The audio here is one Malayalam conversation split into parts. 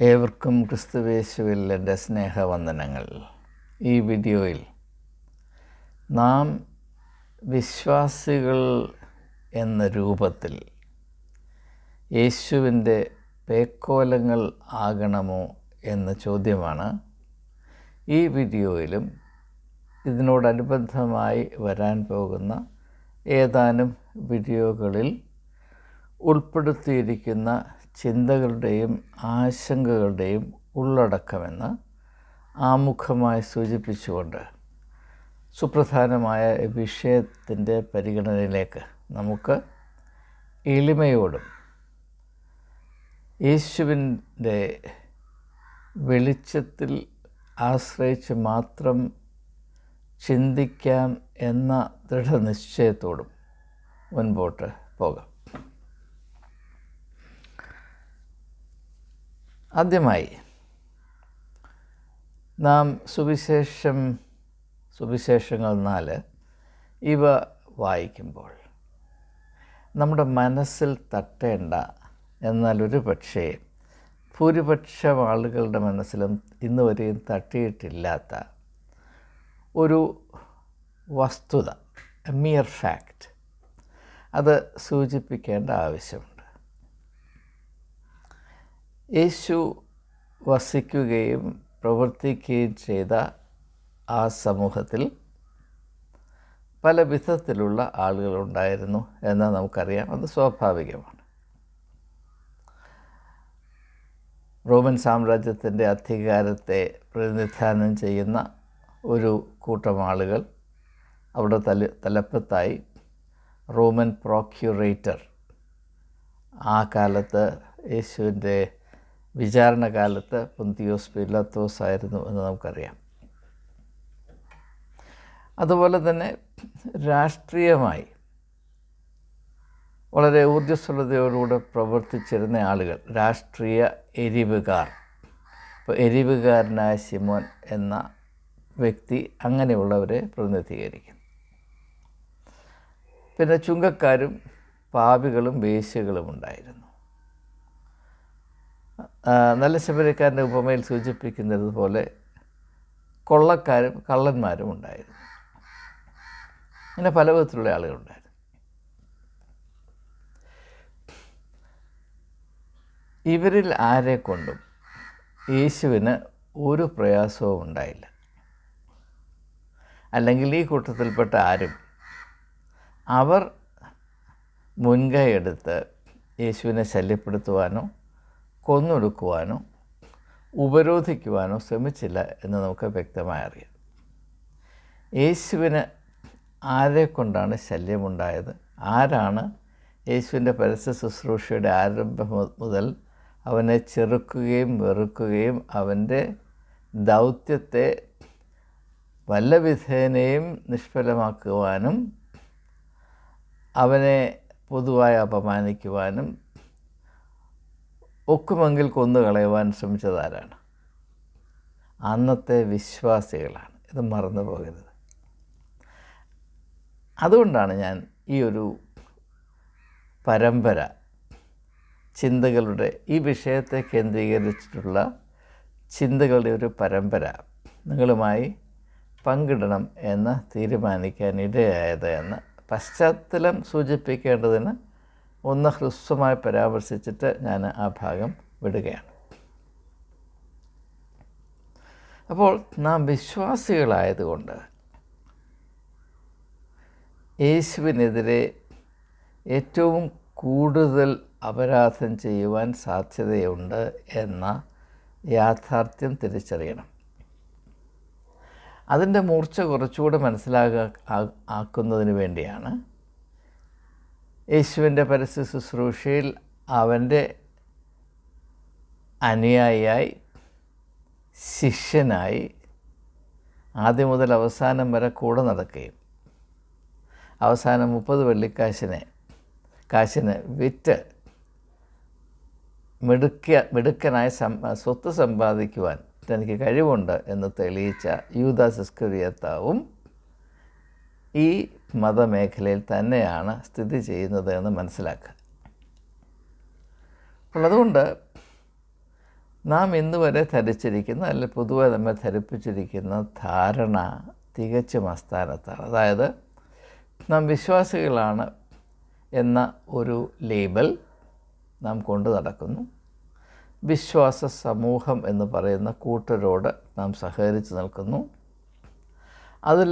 ഏവർക്കും ക്രിസ്തുയേശുവിൽ എൻ്റെ സ്നേഹവന്ദനങ്ങൾ. ഈ വീഡിയോയിൽ നാം വിശ്വാസികൾ എന്ന രൂപത്തിൽ യേശുവിൻ്റെ പേക്കോലങ്ങൾ ആകണമോ എന്ന ചോദ്യമാണ് ഈ വീഡിയോയിലും ഇതിനോടനുബന്ധമായി വരാൻ പോകുന്ന ഏതാനും വീഡിയോകളിൽ ഉൾപ്പെടുത്തിയിരിക്കുന്ന ചിന്തകളുടെയും ആശങ്കകളുടെയും ഉള്ളടക്കമെന്ന് ആമുഖമായി സൂചിപ്പിച്ചുകൊണ്ട് സുപ്രധാനമായ വിഷയത്തിൻ്റെ പരിഗണനയിലേക്ക് നമുക്ക് എളിമയോടും യേശുവിൻ്റെ വെളിച്ചത്തിൽ ആശ്രയിച്ച് മാത്രം ചിന്തിക്കാം എന്ന ദൃഢനിശ്ചയത്തോടും മുൻപോട്ട് പോകാം. ആദ്യമായി നാം സുവിശേഷങ്ങൾ 4 ഇവ വായിക്കുമ്പോൾ നമ്മുടെ മനസ്സിൽ തട്ടേണ്ട, എന്നാൽ ഒരു പക്ഷേ ഭൂരിപക്ഷം ആളുകളുടെ മനസ്സിലും ഇന്ന് വരെയും തട്ടിയിട്ടില്ലാത്ത ഒരു വസ്തുത, മിയർ ഫാക്റ്റ്, അത് സൂചിപ്പിക്കേണ്ട ആവശ്യമുണ്ട്. യേശു വസിക്കുകയും പ്രവർത്തിക്കുകയും ചെയ്ത ആ സമൂഹത്തിൽ പല വിധത്തിലുള്ള ആളുകളുണ്ടായിരുന്നു എന്ന് നമുക്കറിയാം. അത് സ്വാഭാവികമാണ്. റോമൻ സാമ്രാജ്യത്തിൻ്റെ അധികാരത്തെ പ്രതിനിധാനം ചെയ്യുന്ന ഒരു കൂട്ടം ആളുകൾ, അവിടെ തലപ്പത്തായി റോമൻ പ്രോക്യൂറേറ്റർ, ആ കാലത്ത് യേശുവിൻ്റെ വിചാരണകാലത്ത് പൊന്തിയോസ് പീലാത്തോസ് ആയിരുന്നു എന്ന് നമുക്കറിയാം. അതുപോലെ തന്നെ രാഷ്ട്രീയമായി വളരെ ഊർജ്ജസ്വലതയോടുകൂടെ പ്രവർത്തിച്ചിരുന്ന ആളുകൾ, രാഷ്ട്രീയ എരിവുകാർ. ഇപ്പോൾ എരിവുകാരനായ ശിമോൻ എന്ന വ്യക്തി അങ്ങനെയുള്ളവരെ പ്രതിനിധീകരിക്കുന്നു. പിന്നെ ചുങ്കക്കാരും പാപികളും വേശ്യകളും ഉണ്ടായിരുന്നു. നല്ല ശബരിക്കാരൻ്റെ ഉപമയിൽ സൂചിപ്പിക്കുന്നത് പോലെ കൊള്ളക്കാരും കള്ളന്മാരും ഉണ്ടായിരുന്നു. അങ്ങനെ പല വിധത്തിലുള്ള ആളുകളുണ്ടായിരുന്നു. ഇവരിൽ ആരെക്കൊണ്ടും യേശുവിന് ഒരു പ്രയാസവും ഉണ്ടായില്ല. അല്ലെങ്കിൽ ഈ കൂട്ടത്തിൽപ്പെട്ട ആരും അവർ മുൻകൈ എടുത്ത് യേശുവിനെ ശല്യപ്പെടുത്തുവാനോ കൊന്നൊടുക്കുവാനോ ഉപരോധിക്കുവാനോ ശ്രമിച്ചില്ല എന്ന് നമുക്ക് വ്യക്തമായി അറിയാം. യേശുവിന് ആരെക്കൊണ്ടാണ് ശല്യമുണ്ടായത്? ആരാണ് യേശുവിൻ്റെ പരസ്യ ശുശ്രൂഷയുടെ ആരംഭം മുതൽ അവനെ ചെറുക്കുകയും വെറുക്കുകയും അവൻ്റെ ദൗത്യത്തെ വല്ല വിധേനയും നിഷ്ഫലമാക്കുവാനും അവനെ പൊതുവായി അപമാനിക്കുവാനും ഒക്കുമെങ്കിൽ കൊന്നുകളയുവാൻ ശ്രമിച്ചതാരാണ്? അന്നത്തെ വിശ്വാസികളാണ്. ഇത് മറന്നു പോകരുത്. അതുകൊണ്ടാണ് ഞാൻ ഈ ഒരു പരമ്പര ചിന്തകളുടെ, ഈ വിഷയത്തെ കേന്ദ്രീകരിച്ചിട്ടുള്ള ചിന്തകളുടെ ഒരു പരമ്പര നിങ്ങളുമായി പങ്കിടണം എന്ന് തീരുമാനിക്കാൻ ഇടയായത് എന്ന് പശ്ചാത്തലം സൂചിപ്പിക്കേണ്ടതിന് ഒന്ന് ഹ്രസ്വമായി പരാമർശിച്ചിട്ട് ഞാൻ ആ ഭാഗം വിടുകയാണ്. അപ്പോൾ നാം വിശ്വാസികളായതുകൊണ്ട് യേശുവിനെതിരെ ഏറ്റവും കൂടുതൽ അപരാധം ചെയ്യുവാൻ സാധ്യതയുണ്ട് എന്ന യാഥാർത്ഥ്യം തിരിച്ചറിയണം. അതിൻ്റെ മൂർച്ച കുറച്ചുകൂടെ ആക്കുന്നതിന് വേണ്ടിയാണ് യേശുവിൻ്റെ പരസ്യ ശുശ്രൂഷയിൽ അവൻ്റെ അനുയായിയായി, ശിഷ്യനായി ആദ്യം മുതൽ അവസാനം വരെ കൂടെ നടക്കുകയും അവസാനം 30 വെള്ളിക്കാശിന് വിറ്റ് മിടുക്കനായി സ്വത്ത് സമ്പാദിക്കുവാൻ തനിക്ക് കഴിവുണ്ട് എന്ന് തെളിയിച്ച യൂദാസ് ഇസ്കറിയോത്താവും ഈ മതമേഖലയിൽ തന്നെയാണ് സ്ഥിതി ചെയ്യുന്നത് എന്ന് മനസ്സിലാക്കുക. അപ്പോൾ അതുകൊണ്ട് നാം ഇന്ന് വരെ ധരിച്ചിരിക്കുന്ന അല്ലെങ്കിൽ പൊതുവെ നമ്മെ ധരിപ്പിച്ചിരിക്കുന്ന ധാരണ തികച്ചും അസ്ഥാനത്താണ്. അതായത് നാം വിശ്വാസികളാണ് എന്ന ഒരു ലേബൽ നാം കൊണ്ടു നടക്കുന്നു. വിശ്വാസ സമൂഹം എന്ന് പറയുന്ന കൂട്ടരോട് നാം സഹകരിച്ച് നിൽക്കുന്നു. അതിൽ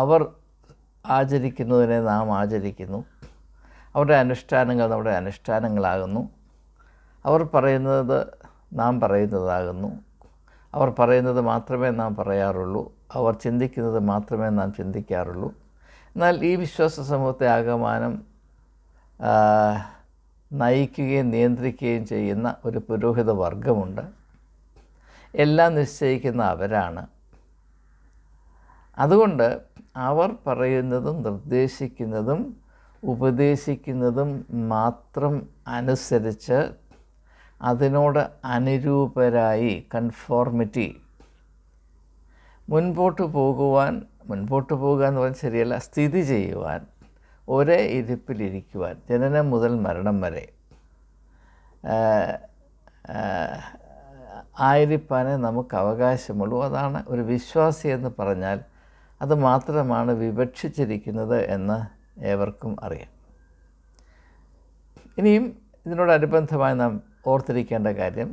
അവർ ആചരിക്കുന്നതിനെ നാം ആചരിക്കുന്നു. അവരുടെ അനുഷ്ഠാനങ്ങൾ നമ്മുടെ അനുഷ്ഠാനങ്ങളാകുന്നു. അവർ പറയുന്നത് നാം പറയുന്നതാകുന്നു. അവർ പറയുന്നത് മാത്രമേ നാം പറയാറുള്ളൂ. അവർ ചിന്തിക്കുന്നത് മാത്രമേ നാം ചിന്തിക്കാറുള്ളൂ. എന്നാൽ ഈ വിശ്വാസ സമൂഹത്തെ ആകമാനം നയിക്കുകയും നിയന്ത്രിക്കുകയും ചെയ്യുന്ന ഒരു പുരോഹിത വർഗമുണ്ട്. എല്ലാം നിശ്ചയിക്കുന്ന അവരാണ്. അതുകൊണ്ട് അവർ പറയുന്നതും നിർദ്ദേശിക്കുന്നതും ഉപദേശിക്കുന്നതും മാത്രം അനുസരിച്ച് അതിനോട് അനുരൂപരായി കൺഫോർമിറ്റി മുൻപോട്ട് പോകുക എന്ന് പറഞ്ഞാൽ ശരിയല്ല, സ്ഥിതി ചെയ്യുവാൻ, ഒരേ ഇരിപ്പിലിരിക്കുവാൻ, ജനനം മുതൽ മരണം വരെ ആയിരിക്കാനേ നമുക്ക് അവകാശമുള്ളൂ. അതാണ് ഒരു വിശ്വാസി എന്ന് പറഞ്ഞാൽ. അത് മാത്രമാണ് വിവക്ഷിച്ചിരിക്കുന്നത് എന്ന് ഏവർക്കും അറിയാം. ഇനിയും ഇതിനോടനുബന്ധമായി നാം ഓർത്തിരിക്കേണ്ട കാര്യം,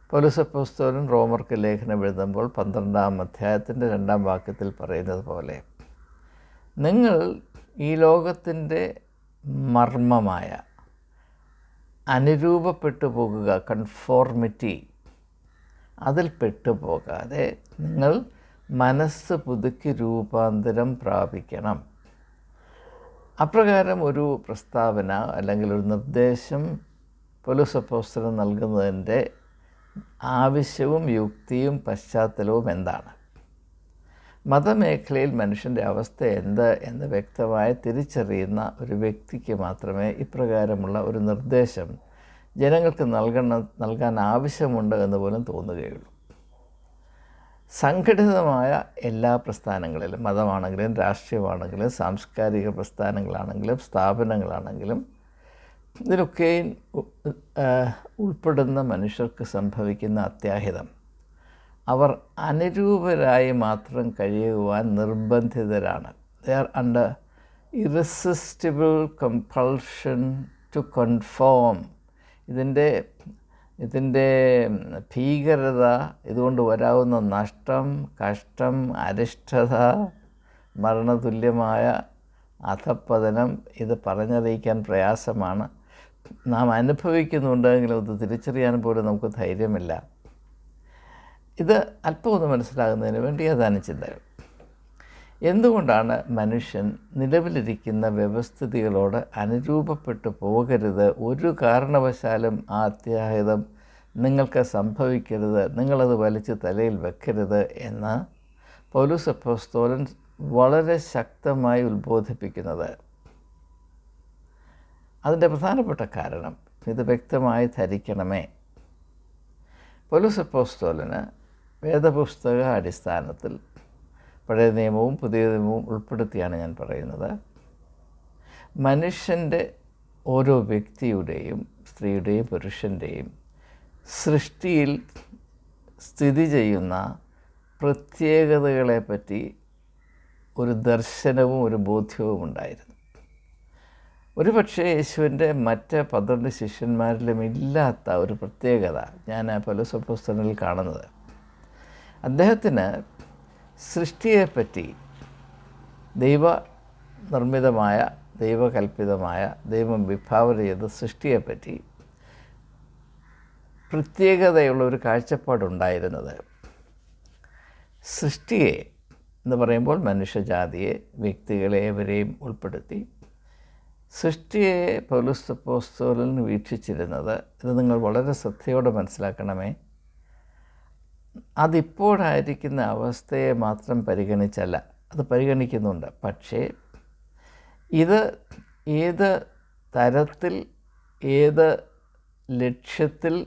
പൗലോസ് അപ്പോസ്തലൻ റോമർക്ക് ലേഖനം എഴുതുമ്പോൾ 12-ാം അധ്യായത്തിൻ്റെ 2-ാം വാക്യത്തിൽ പറയുന്നത് പോലെ, നിങ്ങൾ ഈ ലോകത്തിൻ്റെ മർമ്മമായ അനുരൂപപ്പെട്ടു പോകുക, കൺഫോർമിറ്റി, അതിൽ പെട്ടുപോകാതെ നിങ്ങൾ മനസ്സ് പുതുക്കി രൂപാന്തരം പ്രാപിക്കണം. അപ്രകാരം ഒരു പ്രസ്താവന അല്ലെങ്കിൽ ഒരു നിർദ്ദേശം പൗലോസ് അപ്പോസ്തലൻ നൽകുന്നതിൻ്റെ ആവശ്യവും യുക്തിയും പശ്ചാത്തലവും എന്താണ്? മതമേഖലയിൽ മനുഷ്യൻ്റെ അവസ്ഥ എന്ത് എന്ന് വ്യക്തമായി തിരിച്ചറിയുന്ന ഒരു വ്യക്തിക്ക് മാത്രമേ ഇപ്രകാരമുള്ള ഒരു നിർദ്ദേശം ജനങ്ങൾക്ക് നൽകാൻ ആവശ്യമുണ്ട് എന്ന് പോലും തോന്നുകയുള്ളൂ. സംഘടിതമായ എല്ലാ പ്രസ്ഥാനങ്ങളിലും, മതമാണെങ്കിലും രാഷ്ട്രീയമാണെങ്കിലും സാംസ്കാരിക പ്രസ്ഥാനങ്ങളാണെങ്കിലും സ്ഥാപനങ്ങളാണെങ്കിലും, ഇതിലൊക്കെയും ഉൾപ്പെടുന്ന മനുഷ്യർക്ക് സംഭവിക്കുന്ന അത്യാഹിതം, അവർ അനുരൂപരായി മാത്രം കഴിയുവാൻ നിർബന്ധിതരാണ്. They are under irresistible compulsion to conform. ഇതിൻ്റെ ഭീകരത, ഇതുകൊണ്ട് വരാവുന്ന നഷ്ടം, കഷ്ടം, അരിഷ്ടത, മരണതുല്യമായ അധപ്പതനം, ഇത് പറഞ്ഞറിയിക്കാൻ പ്രയാസമാണ്. നാം അനുഭവിക്കുന്നുണ്ടെങ്കിലും ഇത് തിരിച്ചറിയാൻ പോലും നമുക്ക് ധൈര്യമില്ല. ഇത് അല്പം ഒന്ന് മനസ്സിലാകുന്നതിന് വേണ്ടി ഏതാനും ചിന്തകൾ. എന്തുകൊണ്ടാണ് മനുഷ്യൻ നിലവിലിരിക്കുന്ന വ്യവസ്ഥിതികളോട് അനുരൂപപ്പെട്ടു പോകരുത്, ഒരു കാരണവശാലും ആ അത്യാഹിതം നിങ്ങൾക്ക് സംഭവിക്കരുത്, നിങ്ങളത് വലിച്ച് തലയിൽ വെക്കരുത് എന്ന് പൗലോസ് അപ്പോസ്തലൻ വളരെ ശക്തമായി ഉത്ബോധിപ്പിക്കുന്നത്? അതിൻ്റെ പ്രധാനപ്പെട്ട കാരണം ഇത് വ്യക്തമായി ധരിക്കണമേ. പൗലോസ് അപ്പോസ്തലന് വേദപുസ്തക അടിസ്ഥാനത്തിൽ, പഴയ നിയമവും പുതിയ നിയമവും ഉൾപ്പെടുത്തിയാണ് ഞാൻ പറയുന്നത്, മനുഷ്യൻ്റെ ഓരോ വ്യക്തിയുടെയും, സ്ത്രീയുടെയും പുരുഷൻ്റെയും സൃഷ്ടിയിൽ സ്ഥിതി ചെയ്യുന്ന പ്രത്യേകതകളെപ്പറ്റി ഒരു ദർശനവും ഒരു ബോധ്യവും ഉണ്ടായിരുന്നു. ഒരുപക്ഷേ യേശുവിൻ്റെ മറ്റ് 12 ശിഷ്യന്മാരിലും ഇല്ലാത്ത ഒരു പ്രത്യേകത ഞാൻ പൗലോസ് അപ്പോസ്തലനിൽ കാണുന്നത്. അദ്ദേഹത്തിന് സൃഷ്ടിയെപ്പറ്റി, ദൈവനിർമ്മിതമായ, ദൈവകൽപ്പിതമായ, ദൈവം വിഭാവന ചെയ്ത സൃഷ്ടിയെപ്പറ്റി പ്രത്യേകതയുള്ള ഒരു കാഴ്ചപ്പാടുണ്ടായിരുന്നത്. സൃഷ്ടിയെ എന്ന് പറയുമ്പോൾ മനുഷ്യജാതിയെ, വ്യക്തികളെ ഏവരെയും ഉൾപ്പെടുത്തി സൃഷ്ടിയെ പൗലോസ് അപ്പോസ്തലൻ വീക്ഷിച്ചിരുന്നത്, ഇത് നിങ്ങൾ വളരെ ശ്രദ്ധയോടെ മനസ്സിലാക്കണമേ, അതിപ്പോഴായിരിക്കുന്ന അവസ്ഥയെ മാത്രം പരിഗണിച്ചല്ല, അത് പരിഗണിക്കുന്നുണ്ട്. പക്ഷേ ഇത് ഏത് തരത്തിൽ, ഏത് ലക്ഷ്യത്തിൽ,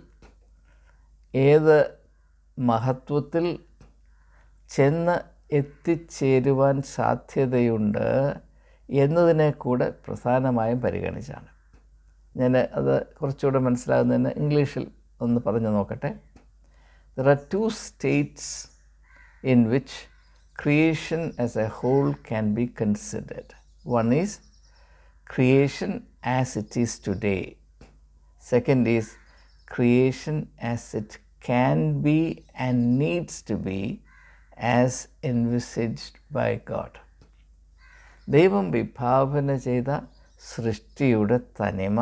ഏത് മഹത്വത്തിൽ ചെന്ന് എത്തിച്ചേരുവാൻ സാധ്യതയുണ്ട് എന്നതിനെ കൂടെ പ്രധാനമായും പരിഗണിച്ചാണ്. ഞാൻ അത് കുറച്ചുകൂടെ മനസ്സിലാകുന്നതിന് ഇംഗ്ലീഷിൽ ഒന്ന് പറഞ്ഞു നോക്കട്ടെ. There are two states in which creation as a whole can be considered. One is creation as it is today. Second is creation as it can be and needs to be as envisaged by God. ദൈവം വിഭാവന ചെയ്ത സൃഷ്ടിയുടെ തനിമ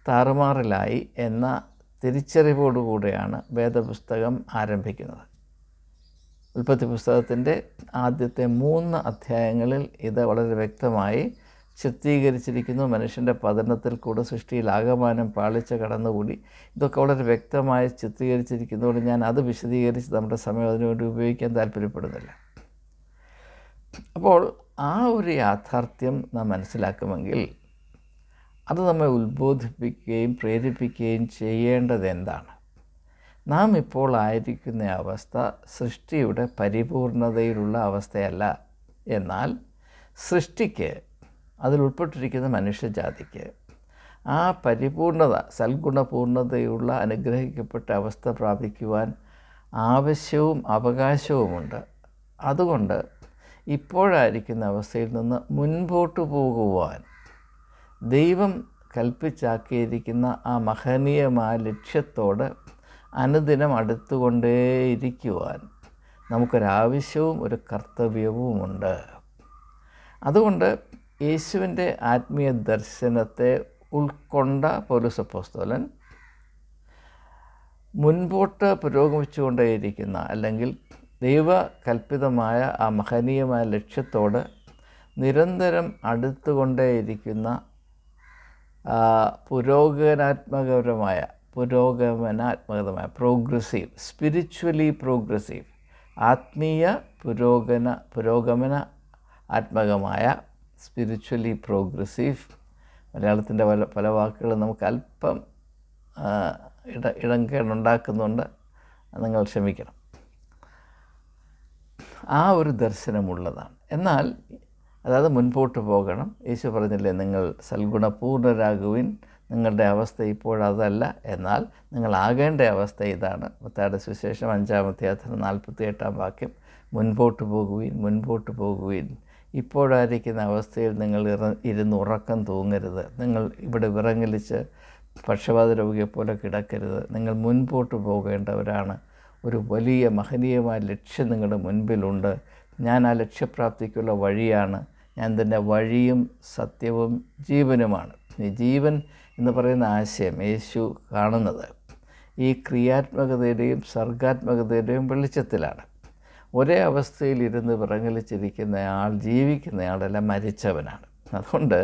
താറുമാറിലായി എന്ന തിരിച്ചറിവോടുകൂടെയാണ് വേദപുസ്തകം ആരംഭിക്കുന്നത്. ഉൽപ്പത്തി പുസ്തകത്തിൻ്റെ ആദ്യത്തെ 3 അധ്യായങ്ങളിൽ ഇത് വളരെ വ്യക്തമായി ചിത്രീകരിച്ചിരിക്കുന്നു. മനുഷ്യൻ്റെ പതനത്തിൽ കൂടെ സൃഷ്ടിയിൽ ആകമാനം പാളിച്ച കടന്നുകൂടി. ഇതൊക്കെ വളരെ വ്യക്തമായി ചിത്രീകരിച്ചിരിക്കുന്നതുകൊണ്ട് ഞാൻ അത് വിശദീകരിച്ച് നമ്മുടെ സമയം അതിനുവേണ്ടി ഉപയോഗിക്കാൻ താല്പര്യപ്പെടുന്നില്ല. അപ്പോൾ ആ ഒരു യാഥാർത്ഥ്യം നാം മനസ്സിലാക്കുമെങ്കിൽ അത് നമ്മെ ഉത്ബോധിപ്പിക്കുകയും പ്രേരിപ്പിക്കുകയും ചെയ്യേണ്ടത് എന്താണ്? നാം ഇപ്പോൾ ആയിരിക്കുന്ന അവസ്ഥ സൃഷ്ടിയുടെ പരിപൂർണതയിലുള്ള അവസ്ഥയല്ല. എന്നാൽ സൃഷ്ടിക്ക്, അതിൽ ഉൾപ്പെട്ടിരിക്കുന്ന മനുഷ്യജാതിക്ക് ആ പരിപൂർണത, സൽഗുണപൂർണതയുള്ള അനുഗ്രഹിക്കപ്പെട്ട അവസ്ഥ പ്രാപിക്കുവാൻ ആവശ്യവും അവകാശവുമുണ്ട്. അതുകൊണ്ട് ഇപ്പോഴായിരിക്കുന്ന അവസ്ഥയിൽ നിന്ന് മുൻപോട്ട് പോകുവാൻ ദൈവം കൽപ്പിച്ചാക്കിയിരിക്കുന്ന ആ മഹനീയമായ ലക്ഷ്യത്തോട് അനുദിനം അടുത്തുകൊണ്ടേയിരിക്കുവാൻ നമുക്കൊരാവശ്യവും ഒരു കർത്തവ്യവുമുണ്ട്. അതുകൊണ്ട് യേശുവിൻ്റെ ആത്മീയ ദർശനത്തെ ഉൾക്കൊണ്ട പൗലോസ് അപ്പോസ്തലൻ മുൻപോട്ട് പുരോഗമിച്ചുകൊണ്ടേയിരിക്കുന്ന, അല്ലെങ്കിൽ ദൈവകൽപ്പിതമായ ആ മഹനീയമായ ലക്ഷ്യത്തോട് നിരന്തരം അടുത്തുകൊണ്ടേയിരിക്കുന്ന പുരോഗമനാത്മകമായ സ്പിരിച്വലി പ്രോഗ്രസീവ്, ആത്മീയ പുരോഗമന ആത്മകമായ സ്പിരിച്വലി പ്രോഗ്രസീവ്. മലയാളത്തിൻ്റെ പല വാക്കുകളും നമുക്ക് അല്പം ഇടംകേടുണ്ടാക്കുന്നുണ്ട്, നിങ്ങൾ ക്ഷമിക്കണം. ആ ഒരു ദർശനമുള്ളതാണ്. എന്നാൽ അതായത് മുൻപോട്ട് പോകണം. യേശു പറഞ്ഞില്ലേ, നിങ്ങൾ സൽഗുണപൂർണരാകുവിൻ, നിങ്ങളുടെ അവസ്ഥ ഇപ്പോഴതല്ല, എന്നാൽ നിങ്ങളാകേണ്ട അവസ്ഥ ഇതാണ്. മത്തായിയുടെ സുവിശേഷം 5-ാം അധ്യായത്തിന് 48-ാം വാക്യം, മുൻപോട്ട് പോകുവിൻ. ഇപ്പോഴായിരിക്കുന്ന അവസ്ഥയിൽ നിങ്ങൾ ഇരുന്ന് ഉറക്കം തൂങ്ങരുത്. നിങ്ങൾ ഇവിടെ വിറങ്ങലിച്ച് പക്ഷപാത രോഗിയെപ്പോലെ കിടക്കരുത്. നിങ്ങൾ മുൻപോട്ട് പോകേണ്ടവരാണ്. ഒരു വലിയ മഹനീയമായ ലക്ഷ്യം നിങ്ങളുടെ മുൻപിലുണ്ട്. ഞാൻ ആ ലക്ഷ്യപ്രാപ്തിക്കുള്ള വഴിയാണ്. ഞാൻ തന്നെ വഴിയും സത്യവും ജീവനുമാണ്. ഈ ജീവൻ എന്ന് പറയുന്ന ആശയം യേശു കാണുന്നത് ഈ ക്രിയാത്മകതയുടെയും സർഗാത്മകതയുടെയും വെളിച്ചത്തിലാണ്. ഒരേ അവസ്ഥയിൽ ഇരുന്ന് വിറങ്ങലിച്ചിരിക്കുന്നയാൾ, ജീവിക്കുന്നയാളല്ല, മരിച്ചവനാണ്. അതുകൊണ്ട്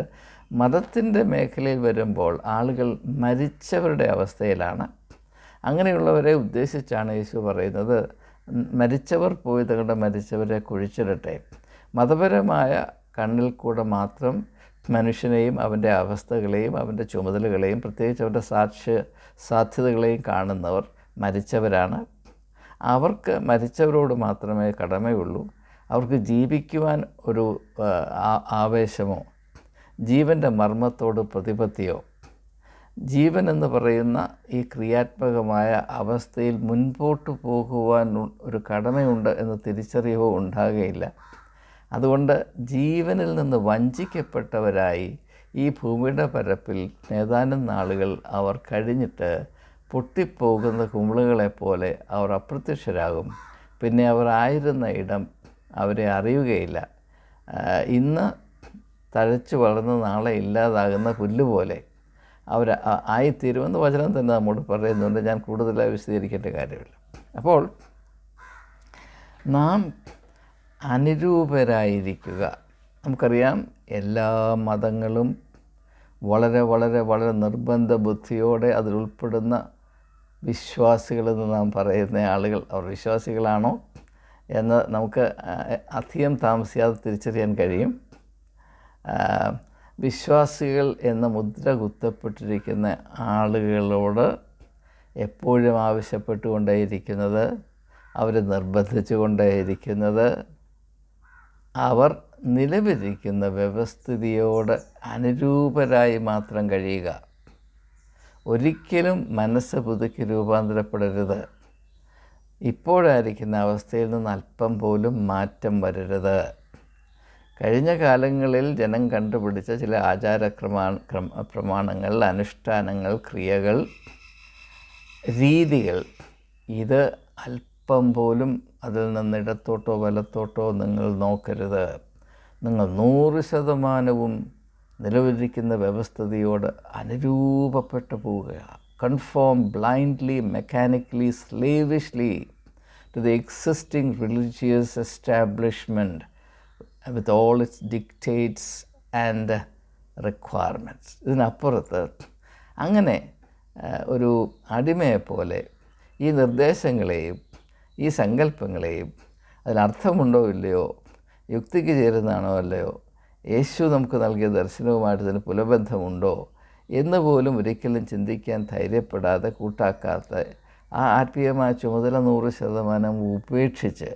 മതത്തിൻ്റെ മേഖലയിൽ വരുമ്പോൾ ആളുകൾ മരിച്ചവരുടെ അവസ്ഥയിലാണ്. അങ്ങനെയുള്ളവരെ ഉദ്ദേശിച്ചാണ് യേശു പറയുന്നത്, മരിച്ചവർ പോയി തങ്ങളുടെ മരിച്ചവരെ കുഴിച്ചിടട്ടെ. മതപരമായ കണ്ണിൽ കൂടെ മാത്രം മനുഷ്യനെയും അവൻ്റെ അവസ്ഥകളെയും അവൻ്റെ ചുമതലകളെയും പ്രത്യേകിച്ച് അവൻ്റെ സാധ്യതകളെയും കാണുന്നവർ മരിച്ചവരാണ്. അവർക്ക് മരിച്ചവരോട് മാത്രമേ കടമയുള്ളൂ. അവർക്ക് ജീവിക്കുവാൻ ഒരു ആവേശമോ ജീവൻ്റെ മർമ്മത്തോട് പ്രതിപത്തിയോ ജീവൻ എന്ന് പറയുന്ന ഈ ക്രിയാത്മകമായ അവസ്ഥയിൽ മുൻപോട്ട് പോകുവാൻ ഒരു കടമയുണ്ട് എന്ന തിരിച്ചറിവോ ഉണ്ടാകുകയില്ല. അതുകൊണ്ട് ജീവനിൽ നിന്ന് വഞ്ചിക്കപ്പെട്ടവരായി ഈ ഭൂമിയുടെ പരപ്പിൽ ഏതാനും നാളുകൾ അവർ കഴിഞ്ഞിട്ട് പൊട്ടിപ്പോകുന്ന കുമിളുകളെപ്പോലെ അവർ അപ്രത്യക്ഷരാകും. പിന്നെ അവർ ആയിരുന്ന ഇടം അവരെ അറിയുകയില്ല. ഇന്ന് തഴച്ചു വളർന്ന് നാളെ ഇല്ലാതാകുന്ന പുല്ലുപോലെ അവർ ആയിത്തീരുമെന്ന് വചനം തന്നെ നമ്മോട് പറയുന്നുണ്ട്. ഞാൻ കൂടുതലായി വിശദീകരിക്കേണ്ട കാര്യമില്ല. അപ്പോൾ നാം അനുരൂപരായിരിക്കുക. നമുക്കറിയാം, എല്ലാ മതങ്ങളും വളരെ വളരെ വളരെ നിർബന്ധ ബുദ്ധിയോടെ അതിലുൾപ്പെടുന്ന വിശ്വാസികളെന്ന് നാം പറയുന്ന ആളുകൾ, അവർ വിശ്വാസികളാണോ എന്ന് നമുക്ക് അധികം താമസിയാതെ തിരിച്ചറിയാൻ കഴിയും. വിശ്വാസികൾ എന്ന മുദ്ര കുത്തപ്പെട്ടിരിക്കുന്ന ആളുകളോട് എപ്പോഴും ആവശ്യപ്പെട്ടുകൊണ്ടേയിരിക്കുന്നത്, അവരെ നിർബന്ധിച്ചു കൊണ്ടേയിരിക്കുന്നത്, അവർ നിലവിലിരിക്കുന്ന വ്യവസ്ഥിതിയോട് അനുരൂപരായി മാത്രം കഴിയുക. ഒരിക്കലും മനസ്സ് പുതുക്കി രൂപാന്തരപ്പെടരുത്. ഇപ്പോഴായിരിക്കുന്ന അവസ്ഥയിൽ നിന്ന് അല്പം പോലും മാറ്റം വരരുത്. കഴിഞ്ഞ കാലങ്ങളിൽ ജനം കണ്ടുപിടിച്ച ചില പ്രമാണങ്ങൾ, അനുഷ്ഠാനങ്ങൾ, ക്രിയകൾ, രീതികൾ, ഇത് അല്പം പോലും അതിൽ നിന്ന് ഇടത്തോട്ടോ വലത്തോട്ടോ നിങ്ങൾ നോക്കരുത്. നിങ്ങൾ 100% നിലവിലിരിക്കുന്ന വ്യവസ്ഥിതിയോട് അനുരൂപപ്പെട്ടു പോവുക. Conform blindly, mechanically, slavishly to the existing religious establishment with all its dictates and requirements. ഇതിനപ്പുറത്ത് അങ്ങനെ ഒരു അടിമയെപ്പോലെ ഈ നിർദ്ദേശങ്ങളെയും ഈ സങ്കല്പങ്ങളെയും അതിനർത്ഥമുണ്ടോ ഇല്ലയോ, യുക്തിക്ക് ചേരുന്നതാണോ അല്ലയോ, യേശു നമുക്ക് നൽകിയ ദർശനവുമായിട്ട് ഇതിന് പുലബന്ധമുണ്ടോ എന്ന് പോലും ഒരിക്കലും ചിന്തിക്കാൻ ധൈര്യപ്പെടാതെ, കൂട്ടാക്കാത്ത ആ ആത്മീയമായ ചുമതല 100% ഉപേക്ഷിച്ച്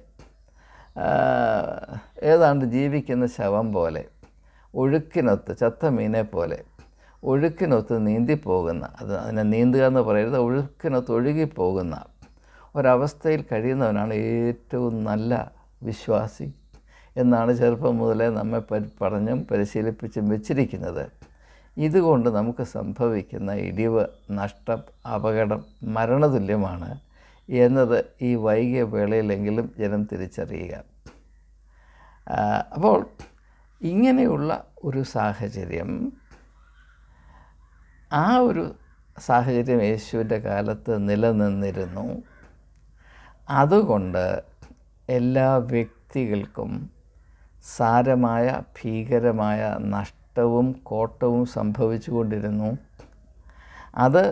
ഏതാണ്ട് ജീവിക്കുന്ന ശവം പോലെ, ഒഴുക്കിനൊത്ത്, ചത്ത മീനെ പോലെ ഒഴുക്കിനൊത്ത് നീന്തിപ്പോകുന്ന, അതിനെ നീന്തുക എന്ന് പറയരുത്, ഒഴുക്കിനൊത്ത് ഒഴുകിപ്പോകുന്ന ഒരവസ്ഥയിൽ കഴിയുന്നവനാണ് ഏറ്റവും നല്ല വിശ്വാസി എന്നാണ് ചെറുപ്പം മുതലേ നമ്മെ പറഞ്ഞും പരിശീലിപ്പിച്ചും വെച്ചിരിക്കുന്നത്. ഇതുകൊണ്ട് നമുക്ക് സംഭവിക്കുന്ന ഇടിവ്, നഷ്ടം, അപകടം മരണതുല്യമാണ് എന്നത് ഈ വൈകിയ വേളയിലെങ്കിലും ജനം തിരിച്ചറിയുക. അപ്പോൾ ഇങ്ങനെയുള്ള ഒരു സാഹചര്യം, ആ ഒരു സാഹചര്യം യേശുവിൻ്റെ കാലത്ത് നിലനിന്നിരുന്നു. അതുകൊണ്ട് എല്ലാ വ്യക്തികൾക്കും സാരമായ, ഭീകരമായ നഷ്ടവും കോട്ടവും സംഭവിച്ചു കൊണ്ടിരുന്നു. അത്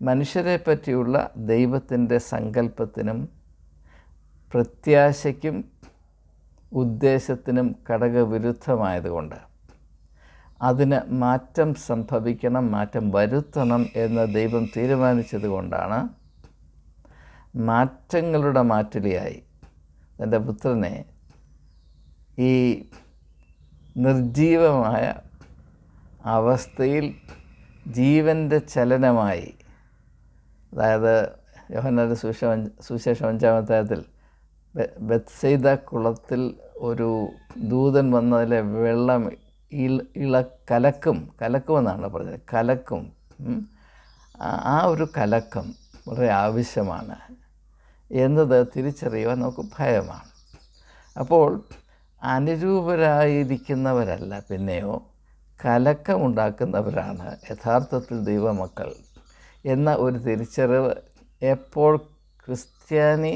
മനുഷ്യരെ പറ്റിയുള്ള ദൈവത്തിൻ്റെ സങ്കല്പത്തിനും പ്രത്യാശയ്ക്കും ഉദ്ദേശത്തിനും ഘടകവിരുദ്ധമായതുകൊണ്ട് അതിന് മാറ്റം സംഭവിക്കണം, മാറ്റം വരുത്തണം എന്ന് ദൈവം തീരുമാനിച്ചത് കൊണ്ടാണ് മാറ്റങ്ങളുടെ മാറ്റുലിയായി തൻ്റെ പുത്രനെ ഈ നിർജീവമായ അവസ്ഥയിൽ ജീവൻ്റെ ചലനമായി, അതായത് യോഹന്നാന്റെ സുവിശേഷം 5-ാം അധ്യായത്തിൽ ബെത്സൈദ കുളത്തിൽ ഒരു ദൂതൻ വന്നതിലെ വെള്ളം കലക്കുമെന്നാണ് പറഞ്ഞത്. കലക്കും. ആ ഒരു കലക്കം വളരെ ആവശ്യമാണ് എന്നത് തിരിച്ചറിയുവാൻ നമുക്ക് ഭയമാണ്. അപ്പോൾ അനുരൂപരായിരിക്കുന്നവരല്ല, പിന്നെയോ കലക്കമുണ്ടാക്കുന്നവരാണ് യഥാർത്ഥത്തിൽ ദൈവമക്കൾ എന്ന ഒരു തിരിച്ചറിവ് എപ്പോൾ ക്രിസ്ത്യാനി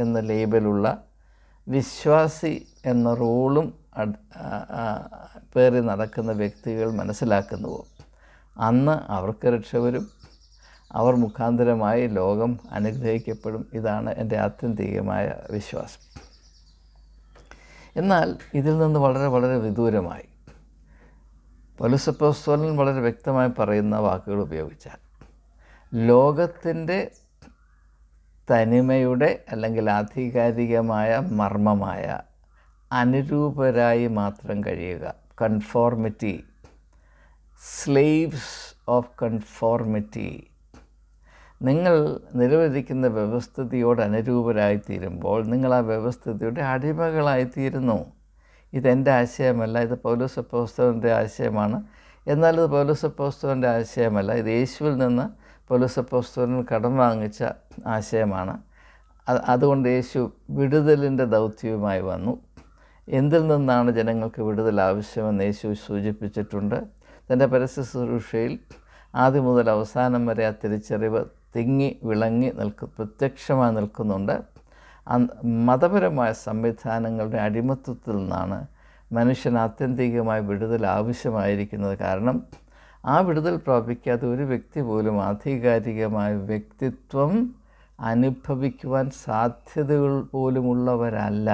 എന്ന ലേബലുള്ള വിശ്വാസി എന്ന റോളും പേറി നടക്കുന്ന വ്യക്തികൾ മനസ്സിലാക്കുന്നുവോ, അന്ന് അവർക്ക് രക്ഷ വരും, അവർ മുഖാന്തരമായി ലോകം അനുഗ്രഹിക്കപ്പെടും. ഇതാണ് എൻ്റെ ആത്യന്തികമായ വിശ്വാസം. എന്നാൽ ഇതിൽ നിന്ന് വളരെ വളരെ വിദൂരമായി പൗലോസ് അപ്പോസ്തലൻ വളരെ വ്യക്തമായി പറയുന്ന വാക്കുകൾ ഉപയോഗിച്ചാൽ ലോകത്തിൻ്റെ തനിമയുടെ അല്ലെങ്കിൽ ആധികാരികമായ മർമ്മമായ അനുരൂപരായി മാത്രം കഴിയുക, കൺഫോർമിറ്റി, സ്ലേവ്സ് ഓഫ് കൺഫോർമിറ്റി. നിങ്ങൾ നിലവിലിരിക്കുന്ന വ്യവസ്ഥിതിയോട് അനുരൂപരായിത്തീരുമ്പോൾ നിങ്ങൾ ആ വ്യവസ്ഥിതിയുടെ അടിമകളായിത്തീരുന്നു. ഇതെൻ്റെ ആശയമല്ല, ഇത് പൗലോസ് അപ്പോസ്തലൻ്റെ ആശയമാണ്. എന്നാൽ ഇത് പൗലോസ് അപ്പോസ്തലൻ്റെ ആശയമല്ല, ഇത് യേശുവിൽ നിന്ന് പൗലോസ് അപ്പോസ്തലൻ കടം വാങ്ങിച്ച ആശയമാണ്. അതുകൊണ്ട് യേശു വിടുതലിൻ്റെ ദൗത്യവുമായി വന്നു. എന്തിൽ നിന്നാണ് ജനങ്ങൾക്ക് വിടുതൽ ആവശ്യമെന്ന് യേശു സൂചിപ്പിച്ചിട്ടുണ്ട്. തൻ്റെ പരസ്യ ശുശ്രൂഷയിൽ ആദ്യം മുതൽ അവസാനം വരെ ആ തിരിച്ചറിവ് തിങ്ങി വിളങ്ങി പ്രത്യക്ഷമായി നിൽക്കുന്നുണ്ട്. മതപരമായ സംവിധാനങ്ങളുടെ അടിമത്വത്തിൽ നിന്നാണ് മനുഷ്യൻ ആത്യന്തികമായി വിടുതൽ ആവശ്യമായിരിക്കുന്നത്. കാരണം ആ വിടുതൽ പ്രാപിക്കാതെ ഒരു വ്യക്തി പോലും ആധികാരികമായ വ്യക്തിത്വം അനുഭവിക്കുവാൻ സാധ്യതകൾ പോലുമുള്ളവരല്ല.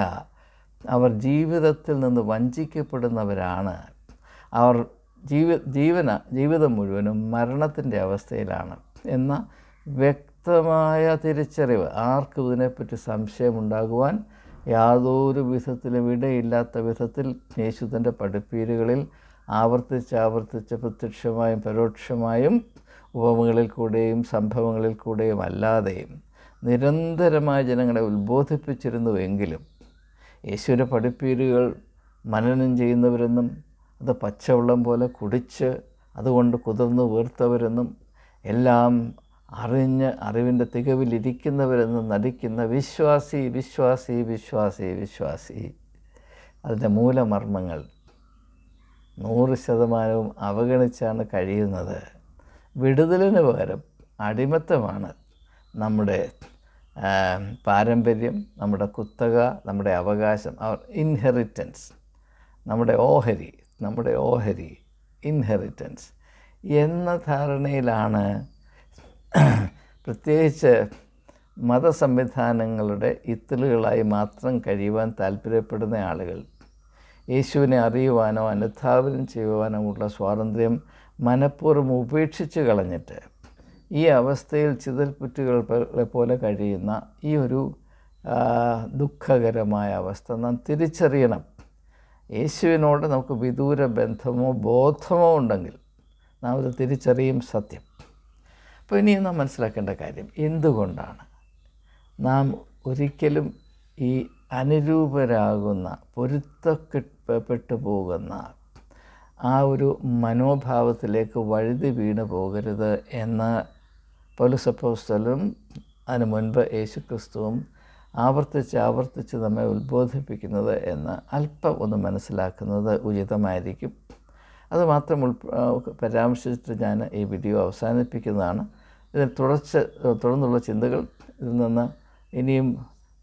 അവർ ജീവിതത്തിൽ നിന്ന് വഞ്ചിക്കപ്പെടുന്നവരാണ്. അവർ ജീവിതം മുഴുവനും മരണത്തിൻ്റെ അവസ്ഥയിലാണ് എന്ന വ്യക്തമായ തിരിച്ചറിവ് ആർക്കും ഇതിനെപ്പറ്റി സംശയമുണ്ടാകുവാൻ യാതൊരു വിധത്തിലും ഇടയില്ലാത്ത വിധത്തിൽ യേശു തൻ്റെ പഠിപ്പീരുകളിൽ ആവർത്തിച്ച് പ്രത്യക്ഷമായും പരോക്ഷമായും ഉപമകളിൽ കൂടെയും സംഭവങ്ങളിൽ കൂടെയും അല്ലാതെയും നിരന്തരമായ ജനങ്ങളെ ഉത്ബോധിപ്പിച്ചിരുന്നുവെങ്കിലും യേശുവിൻ്റെ പഠിപ്പീരുകൾ മനനം ചെയ്യുന്നവരെന്നും അത് പച്ചവെള്ളം പോലെ കുടിച്ച് അതുകൊണ്ട് കുതിർന്ന് വീർത്തവരെന്നും എല്ലാം അറിഞ്ഞ് അറിവിൻ്റെ തികവിലിരിക്കുന്നവരെന്നും നടിക്കുന്ന വിശ്വാസി വിശ്വാസി വിശ്വാസി വിശ്വാസി അതിൻ്റെ മൂലമർമ്മങ്ങൾ 100% അവഗണിച്ചാണ് കഴിയുന്നത്. വിടുതലിന് പകരം അടിമത്തമാണ് നമ്മുടെ പാരമ്പര്യം, നമ്മുടെ കുത്തക, നമ്മുടെ അവകാശം, ഇൻഹെറിറ്റൻസ്, നമ്മുടെ ഓഹരി ഇൻഹെറിറ്റൻസ് എന്ന ധാരണയിലാണ് പ്രത്യേകിച്ച് മതസംവിധാനങ്ങളുടെ ഇത്തിലുകളായി മാത്രം കഴിയുവാൻ താല്പര്യപ്പെടുന്ന ആളുകൾ യേശുവിനെ അറിയുവാനോ അനുധാവനം ചെയ്യുവാനോ ഉള്ള സ്വാതന്ത്ര്യം മനഃപൂർവ്വം ഉപേക്ഷിച്ച് കളഞ്ഞിട്ട് ഈ അവസ്ഥയിൽ ചിതൽപ്പുറ്റുകളെ പോലെ കഴിയുന്ന ഈ ഒരു ദുഃഖകരമായ അവസ്ഥ നാം തിരിച്ചറിയണം. യേശുവിനോട് നമുക്ക് വിദൂര ബന്ധമോ ബോധമോ ഉണ്ടെങ്കിൽ നാം അത് തിരിച്ചറിയും സത്യം. അപ്പോൾ ഇനിയും നാം മനസ്സിലാക്കേണ്ട കാര്യം, എന്തുകൊണ്ടാണ് നാം ഒരിക്കലും ഈ അനുരൂപരാകുന്ന പൊരുത്തപ്പെട്ടു പോകുന്ന ആ ഒരു മനോഭാവത്തിലേക്ക് വഴുതി വീണ് പോകരുത് എന്ന് പൗലോസപ്പോസ്തലനും അതിനു മുൻപ് യേശുക്രിസ്തുവും ആവർത്തിച്ച് നമ്മെ ഉത്ബോധിപ്പിക്കുന്നത് എന്ന് അല്പം ഒന്ന് മനസ്സിലാക്കുന്നത് ഉചിതമായിരിക്കും. അത് മാത്രം പരാമർശിച്ചിട്ട് ഞാൻ ഈ വീഡിയോ അവസാനിപ്പിക്കുന്നതാണ്. ഇതിൽ തുടർന്നുള്ള ചിന്തകൾ ഇതിൽ നിന്ന് ഇനിയും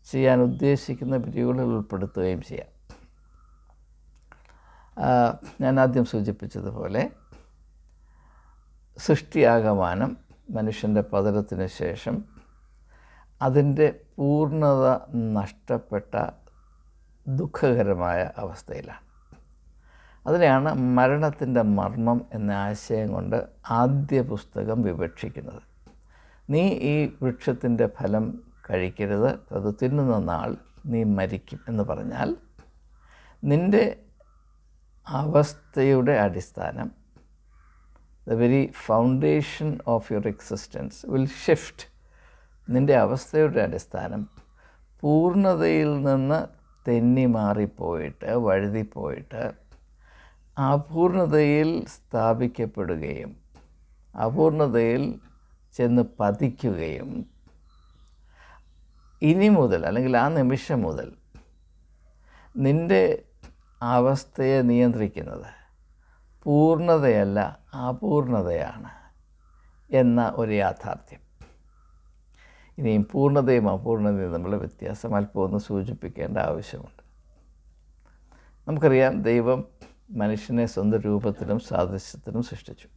ചെയ്യാൻ ഉദ്ദേശിക്കുന്ന വീഡിയോകളിൽ ഉൾപ്പെടുത്തുകയും ചെയ്യാം. ഞാൻ ആദ്യം സൂചിപ്പിച്ചതുപോലെ സൃഷ്ടിയാകമാനം മനുഷ്യൻ്റെ പതനത്തിന് ശേഷം അതിൻ്റെ പൂർണ്ണത നഷ്ടപ്പെട്ട ദുഃഖകരമായ അവസ്ഥയിലാണ്. അതിനെയാണ് മരണത്തിൻ്റെ മർമ്മം എന്ന ആശയം കൊണ്ട് ആദ്യ പുസ്തകം വിവക്ഷിക്കുന്നത്. നീ ഈ വൃക്ഷത്തിൻ്റെ ഫലം കഴിക്കരുത്, അത് തിന്നുന്ന നാൾ നീ മരിക്കും എന്ന് പറഞ്ഞാൽ നിൻ്റെ അവസ്ഥയുടെ അടിസ്ഥാനം, the very foundation of your existence will shift. നിൻ്റെ അവസ്ഥയുടെ അടിസ്ഥാനം പൂർണ്ണതയിൽ നിന്ന് തെന്നി മാറിപ്പോയിട്ട് വഴുതിപ്പോയിട്ട് അപൂർണതയിൽ സ്ഥാപിക്കപ്പെടുകയും അപൂർണതയിൽ ചെന്ന് പതിക്കുകയും ഇനി മുതൽ അല്ലെങ്കിൽ ആ നിമിഷം മുതൽ നിൻ്റെ അവസ്ഥയെ നിയന്ത്രിക്കുന്നത് പൂർണ്ണതയല്ല അപൂർണതയാണ് എന്ന ഒരു യാഥാർത്ഥ്യം. ഇനിയും പൂർണ്ണതയും അപൂർണതയും തമ്മിലുള്ള വ്യത്യാസം അല്പം ഒന്ന് സൂചിപ്പിക്കേണ്ട ആവശ്യമുണ്ട്. നമുക്കറിയാം, ദൈവം മനുഷ്യനെ സ്വന്തം രൂപത്തിലും സാദൃശ്യത്തിലും സൃഷ്ടിച്ചു.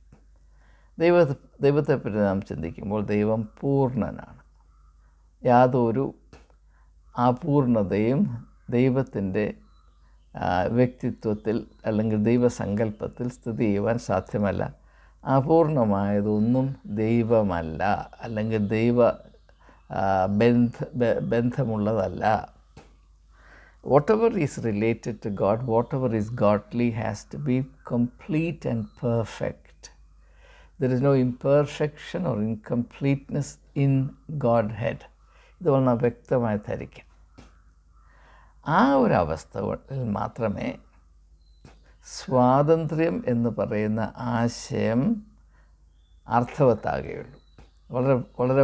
ദൈവത്തെപ്പറ്റി നാം ചിന്തിക്കുമ്പോൾ ദൈവം പൂർണ്ണനാണ്. യാതൊരു അപൂർണതയും ദൈവത്തിൻ്റെ വ്യക്തിത്വത്തിൽ അല്ലെങ്കിൽ ദൈവസങ്കല്പത്തിൽ സ്ഥിതി ചെയ്യുവാൻ സാധ്യമല്ല. അപൂർണമായതൊന്നും ദൈവമല്ല, അല്ലെങ്കിൽ ബന്ധമുള്ളതല്ല. Whatever is related to God, whatever is godly, has to be complete and perfect. There is no imperfection or incompleteness in Godhead. ഇത് വളരെ വ്യക്തമായി ധരിക്കാം. ആ ഒരു അവസ്ഥയിൽ മാത്രമേ സ്വാതന്ത്ര്യം എന്ന് പറയുന്ന ആശയം അർത്ഥവത്താകുകയുള്ളൂ. വളരെ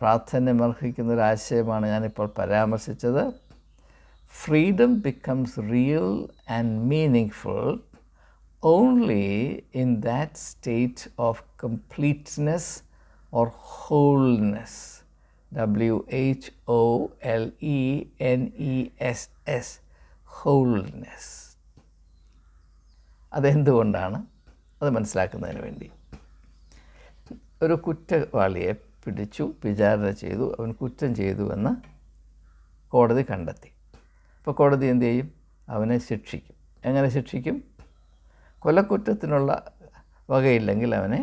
പ്രാധാന്യമർഹിക്കുന്നൊരാശയമാണ് ഞാനിപ്പോൾ പരാമർശിച്ചത്. Freedom becomes real and meaningful only in that state of completeness or holiness. WHOLENESS, holiness. അതെന്തുകൊണ്ടാണ്? അത് മനസ്സിലാക്കുന്നതിന് വേണ്ടി ഒരു കുറ്റവാളിയെ പിടിച്ചു, വിചാരണ ചെയ്തു, അവൻ കുറ്റം ചെയ്തു എന്ന് കോടതി കണ്ടെത്തി. അപ്പോൾ കോടതി എന്തു ചെയ്യും? അവനെ ശിക്ഷിക്കും. എങ്ങനെ ശിക്ഷിക്കും? കൊലക്കുറ്റത്തിനുള്ള വകയില്ലെങ്കിൽ അവനെ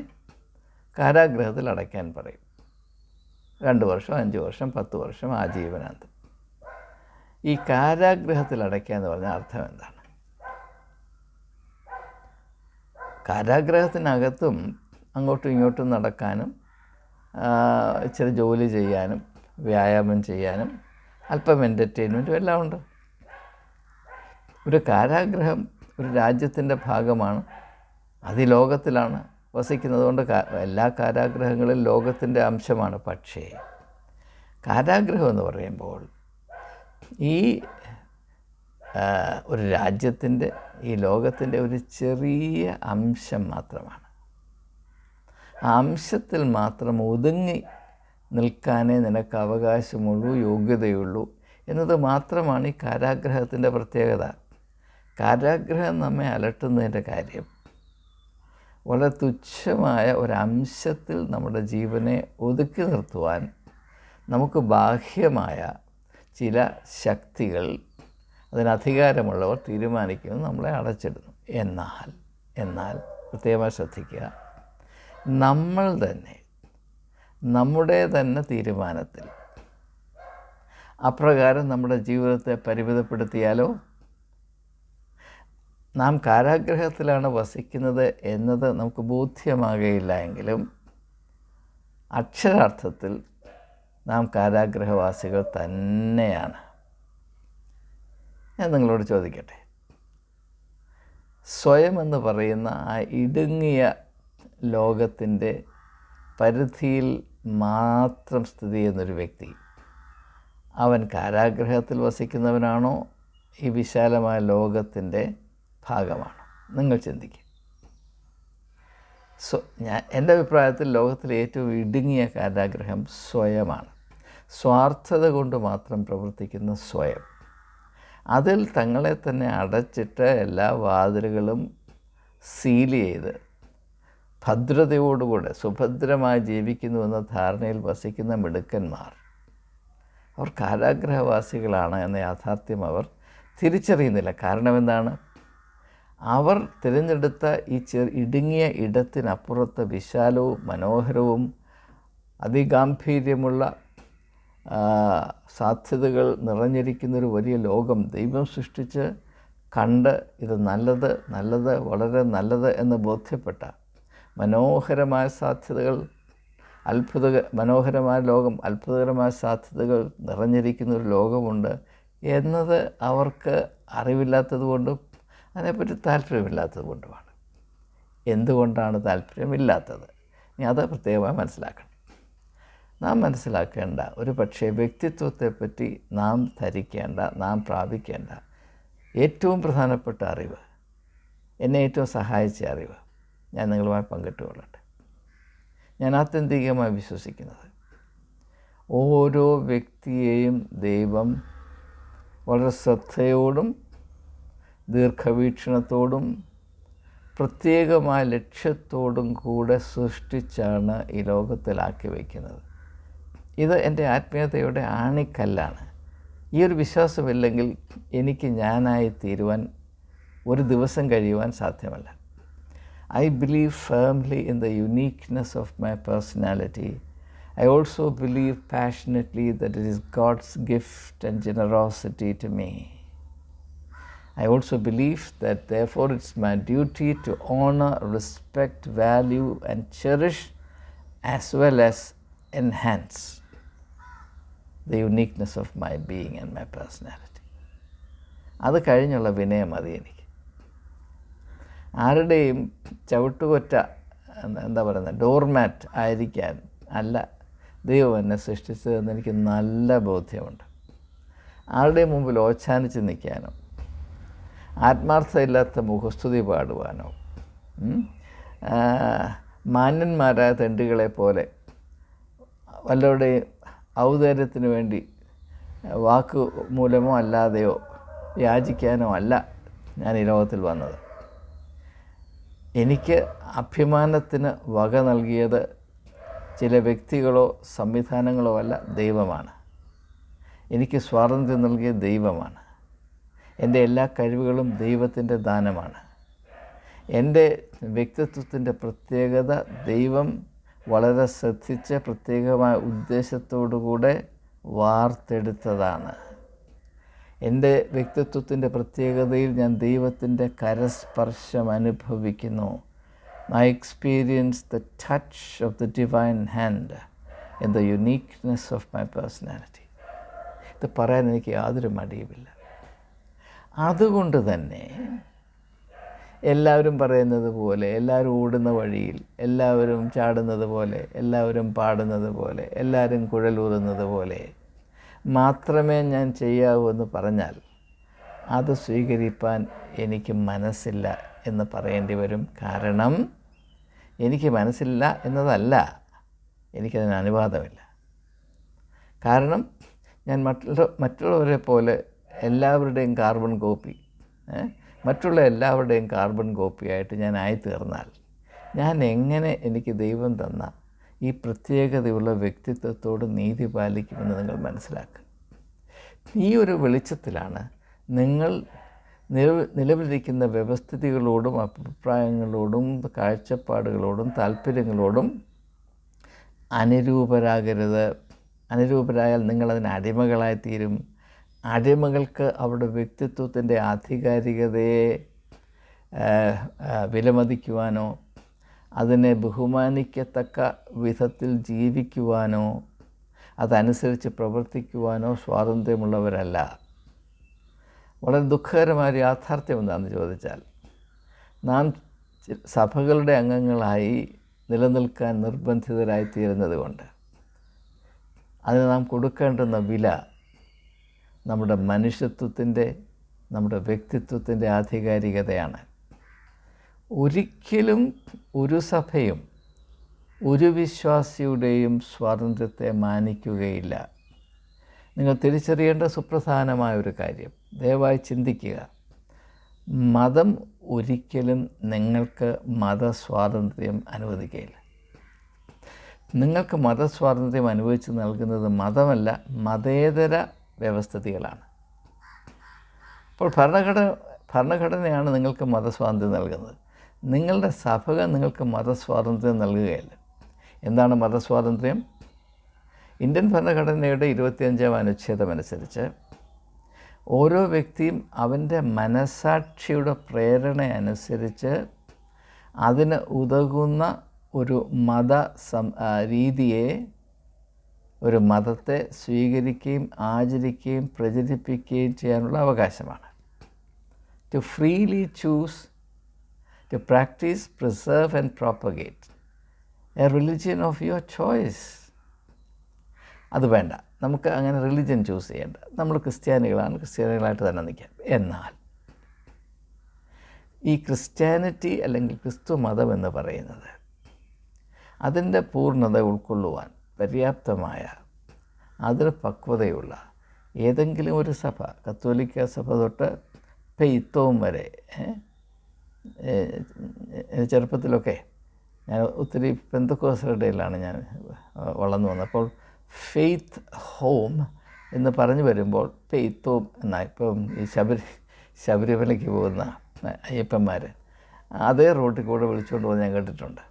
കാരാഗൃഹത്തിൽ അടയ്ക്കാൻ പറയും. 2 വർഷം, 5 വർഷം, 10 വർഷം, ആജീവനാന്തം. ഈ കാരാഗൃഹത്തിൽ അടയ്ക്കുക എന്ന് പറഞ്ഞാൽ അർത്ഥം എന്താണ്? കാരാഗ്രഹത്തിനകത്തും അങ്ങോട്ടും ഇങ്ങോട്ടും നടക്കാനും ഇച്ചിരി ജോലി ചെയ്യാനും വ്യായാമം ചെയ്യാനും അല്പം എൻ്റർടൈൻമെൻറ്റും എല്ലാം ഉണ്ട്. ഒരു കാരാഗ്രഹം ഒരു രാജ്യത്തിൻ്റെ ഭാഗമാണ്. അത് ഈ ലോകത്തിലാണ് വസിക്കുന്നത് കൊണ്ട് എല്ലാ കാരാഗ്രഹങ്ങളും ലോകത്തിൻ്റെ അംശമാണ്. പക്ഷേ കാരാഗ്രഹം എന്ന് പറയുമ്പോൾ ഈ ഒരു രാജ്യത്തിൻ്റെ, ഈ ലോകത്തിൻ്റെ ഒരു ചെറിയ അംശം മാത്രമാണ്. ആ അംശത്തിൽ മാത്രം ഒതുങ്ങി നിൽക്കാനേ നിനക്ക് അവകാശമുള്ളൂ, യോഗ്യതയുള്ളൂ എന്നത് മാത്രമാണ് ഈ കാരാഗ്രഹത്തിൻ്റെ പ്രത്യേകത. കാരാഗ്രഹം നമ്മെ അലട്ടുന്നതിൻ്റെ കാര്യം വളരെ തുച്ഛമായ ഒരംശത്തിൽ നമ്മുടെ ജീവനെ ഒതുക്കി നിർത്തുവാൻ നമുക്ക് ബാഹ്യമായ ചില ശക്തികൾ, അതിനധികാരമുള്ളവർ തീരുമാനിക്കുന്നത് നമ്മളെ അടച്ചിടുന്നു. എന്നാൽ പ്രത്യേകമായി ശ്രദ്ധിക്കുക, നമ്മൾ തന്നെ നമ്മുടെ തന്നെ തീരുമാനത്തിൽ അപ്രകാരം നമ്മുടെ ജീവിതത്തെ പരിമിതപ്പെടുത്തിയാലോ? നാം കാരാഗ്രഹത്തിലാണ് വസിക്കുന്നത് എന്നത് നമുക്ക് ബോധ്യമാകുകയില്ല എങ്കിലും അക്ഷരാർത്ഥത്തിൽ നാം കാരാഗ്രഹവാസികൾ തന്നെയാണ്. ഞാൻ നിങ്ങളോട് ചോദിക്കട്ടെ, സ്വയം എന്ന് പറയുന്ന ആ ഇടുങ്ങിയ ലോകത്തിൻ്റെ പരിധിയിൽ മാത്രം സ്ഥിതി ചെയ്യുന്നൊരു വ്യക്തി, അവൻ കാരാഗ്രഹത്തിൽ വസിക്കുന്നവനാണോ ഈ വിശാലമായ ലോകത്തിൻ്റെ ഭാഗമാണോ? നിങ്ങൾ ചിന്തിക്കുക. എൻ്റെ അഭിപ്രായത്തിൽ ലോകത്തിലെ ഏറ്റവും ഇടുങ്ങിയ കാരാഗ്രഹം സ്വയമാണ്. സ്വാർത്ഥത കൊണ്ട് മാത്രം പ്രവർത്തിക്കുന്ന സ്വയം. അതിൽ തങ്ങളെ തന്നെ അടച്ചിട്ട് എല്ലാ വാതിലുകളും സീൽ ചെയ്ത് ഭദ്രതയോടുകൂടെ സുഭദ്രമായി ജീവിക്കുന്നുവെന്ന ധാരണയിൽ വസിക്കുന്ന മിടുക്കന്മാർ, അവർ കാരാഗ്രഹവാസികളാണ് എന്ന യാഥാർത്ഥ്യം അവർ തിരിച്ചറിയുന്നില്ല. കാരണം എന്താണ്? അവർ തിരഞ്ഞെടുത്ത ഈ ഇടുങ്ങിയ ഇടത്തിനപ്പുറത്ത് വിശാലവും മനോഹരവും അതിഗാംഭീര്യമുള്ള സാധ്യതകൾ നിറഞ്ഞിരിക്കുന്നൊരു വലിയ ലോകം ദൈവം സൃഷ്ടിച്ച് കണ്ട് ഇത് നല്ലത് വളരെ നല്ലത് എന്ന് ബോധ്യപ്പെട്ട മനോഹരമായ സാധ്യതകൾ, മനോഹരമായ ലോകം, അത്ഭുതകരമായ സാധ്യതകൾ നിറഞ്ഞിരിക്കുന്നൊരു ലോകമുണ്ട് എന്നത് അവർക്ക് അറിവില്ലാത്തത് കൊണ്ടും അതിനെപ്പറ്റി താല്പര്യമില്ലാത്തത് കൊണ്ടുമാണ്. എന്തുകൊണ്ടാണ് താല്പര്യമില്ലാത്തത്? ഇനി അത് പ്രത്യേകമായി മനസ്സിലാക്കണം. നാം മനസ്സിലാക്കേണ്ട ഒരു പക്ഷേ വ്യക്തിത്വത്തെപ്പറ്റി നാം ധരിക്കേണ്ട, നാം പ്രാപിക്കേണ്ട ഏറ്റവും പ്രധാനപ്പെട്ട അറിവ്, എന്നെ ഏറ്റവും സഹായിച്ച അറിവ് ഞാൻ നിങ്ങളുമായി പങ്കിട്ടുകൊള്ളട്ടെ. ഞാൻ ആത്യന്തികമായി വിശ്വസിക്കുന്നത് ഓരോ വ്യക്തിയെയും ദൈവം വളരെ ശ്രദ്ധയോടും ദീർഘവീക്ഷണത്തോടും പ്രത്യേകമായ ലക്ഷ്യത്തോടും കൂടെ സൃഷ്ടിച്ചാണ് ഈ ലോകത്തിലാക്കി വയ്ക്കുന്നത്. ഇത് എൻ്റെ ആത്മീയതയുടെ ആണിക്കല്ലാണ്. ഈ ഒരു വിശ്വാസമില്ലെങ്കിൽ എനിക്ക് ഞാനായി തീരുവാൻ ഒരു ദിവസം കഴിയുവാൻ സാധ്യമല്ല. I believe firmly in the uniqueness of my personality. I also believe passionately that it is God's gift and generosity to me. I also believe that therefore it's my duty to honor, respect, value and cherish as well as enhance the uniqueness of my being and my personality. അത് കഴിഞ്ഞുള്ള വിനയം മതി എനിക്ക്. ആരുടെയും ചവിട്ടുകൊറ്റ ഡോർമാറ്റ് ആയിരിക്കാൻ അല്ല ദൈവം എന്നെ സൃഷ്ടിച്ചതെന്ന് എനിക്ക് നല്ല ബോധ്യമുണ്ട്. ആരുടെയും മുമ്പിൽ ഓച്ചാനിച്ച് നിൽക്കാനോ ആത്മാർത്ഥമില്ലാത്ത മുഖസ്തുതി പാടുവാനോ മാന്യന്മാരായ തെണ്ടുകളെ പോലെ വല്ലവരുടെയും ഔദാര്യത്തിന് വേണ്ടി വാക്ക് മൂലമോ അല്ലാതെയോ യാചിക്കാനോ അല്ല ഞാൻ ഈ ലോകത്തിൽ വന്നത്. എനിക്ക് അഭിമാനത്തിന് വക നൽകിയത് ചില വ്യക്തികളോ സംവിധാനങ്ങളോ അല്ല, ദൈവമാണ്. എനിക്ക് സ്വാതന്ത്ര്യം നൽകിയ ദൈവമാണ്. എൻ്റെ എല്ലാ കഴിവുകളും ദൈവത്തിൻ്റെ ദാനമാണ്. എൻ്റെ വ്യക്തിത്വത്തിൻ്റെ പ്രത്യേകത ദൈവം വളരെ ശ്രദ്ധിച്ച് പ്രത്യേകമായ ഉദ്ദേശത്തോടുകൂടെ വാർത്തെടുത്തതാണ്. എൻ്റെ വ്യക്തിത്വത്തിൻ്റെ പ്രത്യേകതയിൽ ഞാൻ ദൈവത്തിൻ്റെ കരസ്പർശം അനുഭവിക്കുന്നു. I experienced the touch of the divine hand in the uniqueness of my personality. ഇത് പറയാൻ എനിക്ക് യാതൊരു മടിയുമില്ല. അതുകൊണ്ട് തന്നെ എല്ലാവരും പറയുന്നത് പോലെ, എല്ലാവരും ഓടുന്ന വഴിയിൽ, എല്ലാവരും ചാടുന്നത് പോലെ, എല്ലാവരും പാടുന്നത് പോലെ, എല്ലാവരും കുഴലൂതുന്നത് പോലെ മാത്രമേ ഞാൻ ചെയ്യാവൂ എന്ന് പറഞ്ഞാൽ അത് സ്വീകരിപ്പാൻ എനിക്ക് മനസ്സില്ല എന്ന് പറയേണ്ടി വരും. കാരണം എനിക്ക് മനസ്സില്ല എന്നതല്ല, എനിക്കതിന് അനുവാദമില്ല. കാരണം ഞാൻ മറ്റുള്ളവരെ പോലെ എല്ലാവരുടെയും കാർബൺ കോപ്പി, മറ്റുള്ള എല്ലാവരുടെയും കാർബൺ കോപ്പിയായിട്ട് ഞാൻ ആയിത്തീർന്നാൽ ഞാൻ എങ്ങനെ എനിക്ക് ദൈവം തന്ന ഈ പ്രത്യേകതയുള്ള വ്യക്തിത്വത്തോട് നീതി പാലിക്കുമെന്ന് നിങ്ങൾ മനസ്സിലാക്കുക. ഈ ഒരു വെളിച്ചത്തിലാണ് നിങ്ങൾ നിലവിലിരിക്കുന്ന വ്യവസ്ഥിതികളോടും അഭിപ്രായങ്ങളോടും കാഴ്ചപ്പാടുകളോടും താല്പര്യങ്ങളോടും അനുരൂപരാകരുത്. അനുരൂപരായാൽ നിങ്ങളതിന് അടിമകളായിത്തീരും. അടിമകൾക്ക് അവരുടെ വ്യക്തിത്വത്തിൻ്റെ ആധികാരികതയെ വിലമതിക്കുവാനോ അതിനെ ബഹുമാനിക്കത്തക്ക വിധത്തിൽ ജീവിക്കുവാനോ അതനുസരിച്ച് പ്രവർത്തിക്കുവാനോ സ്വാതന്ത്ര്യമുള്ളവരല്ല. വളരെ ദുഃഖകരമായ യാഥാർത്ഥ്യം എന്താണെന്ന് ചോദിച്ചാൽ, നാം സഭകളുടെ അംഗങ്ങളായി നിലനിൽക്കാൻ നിർബന്ധിതരായിത്തീരുന്നത് കൊണ്ട് അതിന് നാം കൊടുക്കേണ്ടുന്ന വില നമ്മുടെ മനുഷ്യത്വത്തിൻ്റെ, നമ്മുടെ വ്യക്തിത്വത്തിൻ്റെ ആധികാരികതയാണ്. ഒരിക്കലും ഒരു സഭയും ഒരു വിശ്വാസിയുടെയും സ്വാതന്ത്ര്യത്തെ മാനിക്കുകയില്ല. നിങ്ങൾ തിരിച്ചറിയേണ്ട സുപ്രധാനമായ ഒരു കാര്യം, ദയവായി ചിന്തിക്കുക. മതം ഒരിക്കലും നിങ്ങൾക്ക് മതസ്വാതന്ത്ര്യം അനുവദിക്കുകയില്ല. നിങ്ങൾക്ക് മതസ്വാതന്ത്ര്യം അനുവദിച്ച് നൽകുന്നത് മതമല്ല, മതേതര വ്യവസ്ഥിതികളാണ്. അപ്പോൾ ഭരണഘടനയാണ് നിങ്ങൾക്ക് മതസ്വാതന്ത്ര്യം നൽകുന്നത്. നിങ്ങളുടെ സഭകൾ നിങ്ങൾക്ക് മതസ്വാതന്ത്ര്യം നൽകുകയില്ല. എന്താണ് മതസ്വാതന്ത്ര്യം? ഇന്ത്യൻ ഭരണഘടനയുടെ 25-ാം അനുച്ഛേദമനുസരിച്ച് ഓരോ വ്യക്തിയും അവൻ്റെ മനസാക്ഷിയുടെ പ്രേരണ അനുസരിച്ച് അതിന് ഉതകുന്ന ഒരു രീതിയെ, ഒരു മതത്തെ സ്വീകരിക്കുകയും ആചരിക്കുകയും പ്രചരിപ്പിക്കുകയും ചെയ്യാനുള്ള അവകാശമാണ്. To freely choose, to practise, preserve and propagate a religion of your choice. അത് വേണ്ട, നമുക്ക് അങ്ങനെ റിലിജ്യൻ ചൂസ് ചെയ്യേണ്ട. നമ്മൾ ക്രിസ്ത്യാനികളാണ്, ക്രിസ്ത്യാനികളായിട്ട് തന്നെ നിൽക്കാം. എന്നാൽ ഈ ക്രിസ്ത്യാനിറ്റി അല്ലെങ്കിൽ ക്രിസ്തു മതം എന്ന് പറയുന്നത് അതിൻ്റെ പൂർണ്ണത ഉൾക്കൊള്ളുവാൻ പര്യാപ്തമായ, അതിന് പക്വതയുള്ള ഏതെങ്കിലും ഒരു സഭ, കത്തോലിക്ക സഭ തൊട്ട് പെയ്ത്തോം വരെ, ചെറുപ്പത്തിലൊക്കെ ഞാൻ ഒത്തിരി പെന്തക്കോസ്തരുടെ ഇടയിലാണ് ഞാൻ വളർന്നു വന്നത്. അപ്പോൾ ഫെയ്ത്ത് ഹോം എന്ന് പറഞ്ഞു വരുമ്പോൾ പെയ്ത്തോം എന്നാണ്. ഇപ്പം ഈ ശബരിമലയ്ക്ക് പോകുന്ന അയ്യപ്പന്മാർ അതേ റോട്ടിൽ കൂടെ വിളിച്ചുകൊണ്ട് പോകുന്നത് ഞാൻ കേട്ടിട്ടുണ്ട്.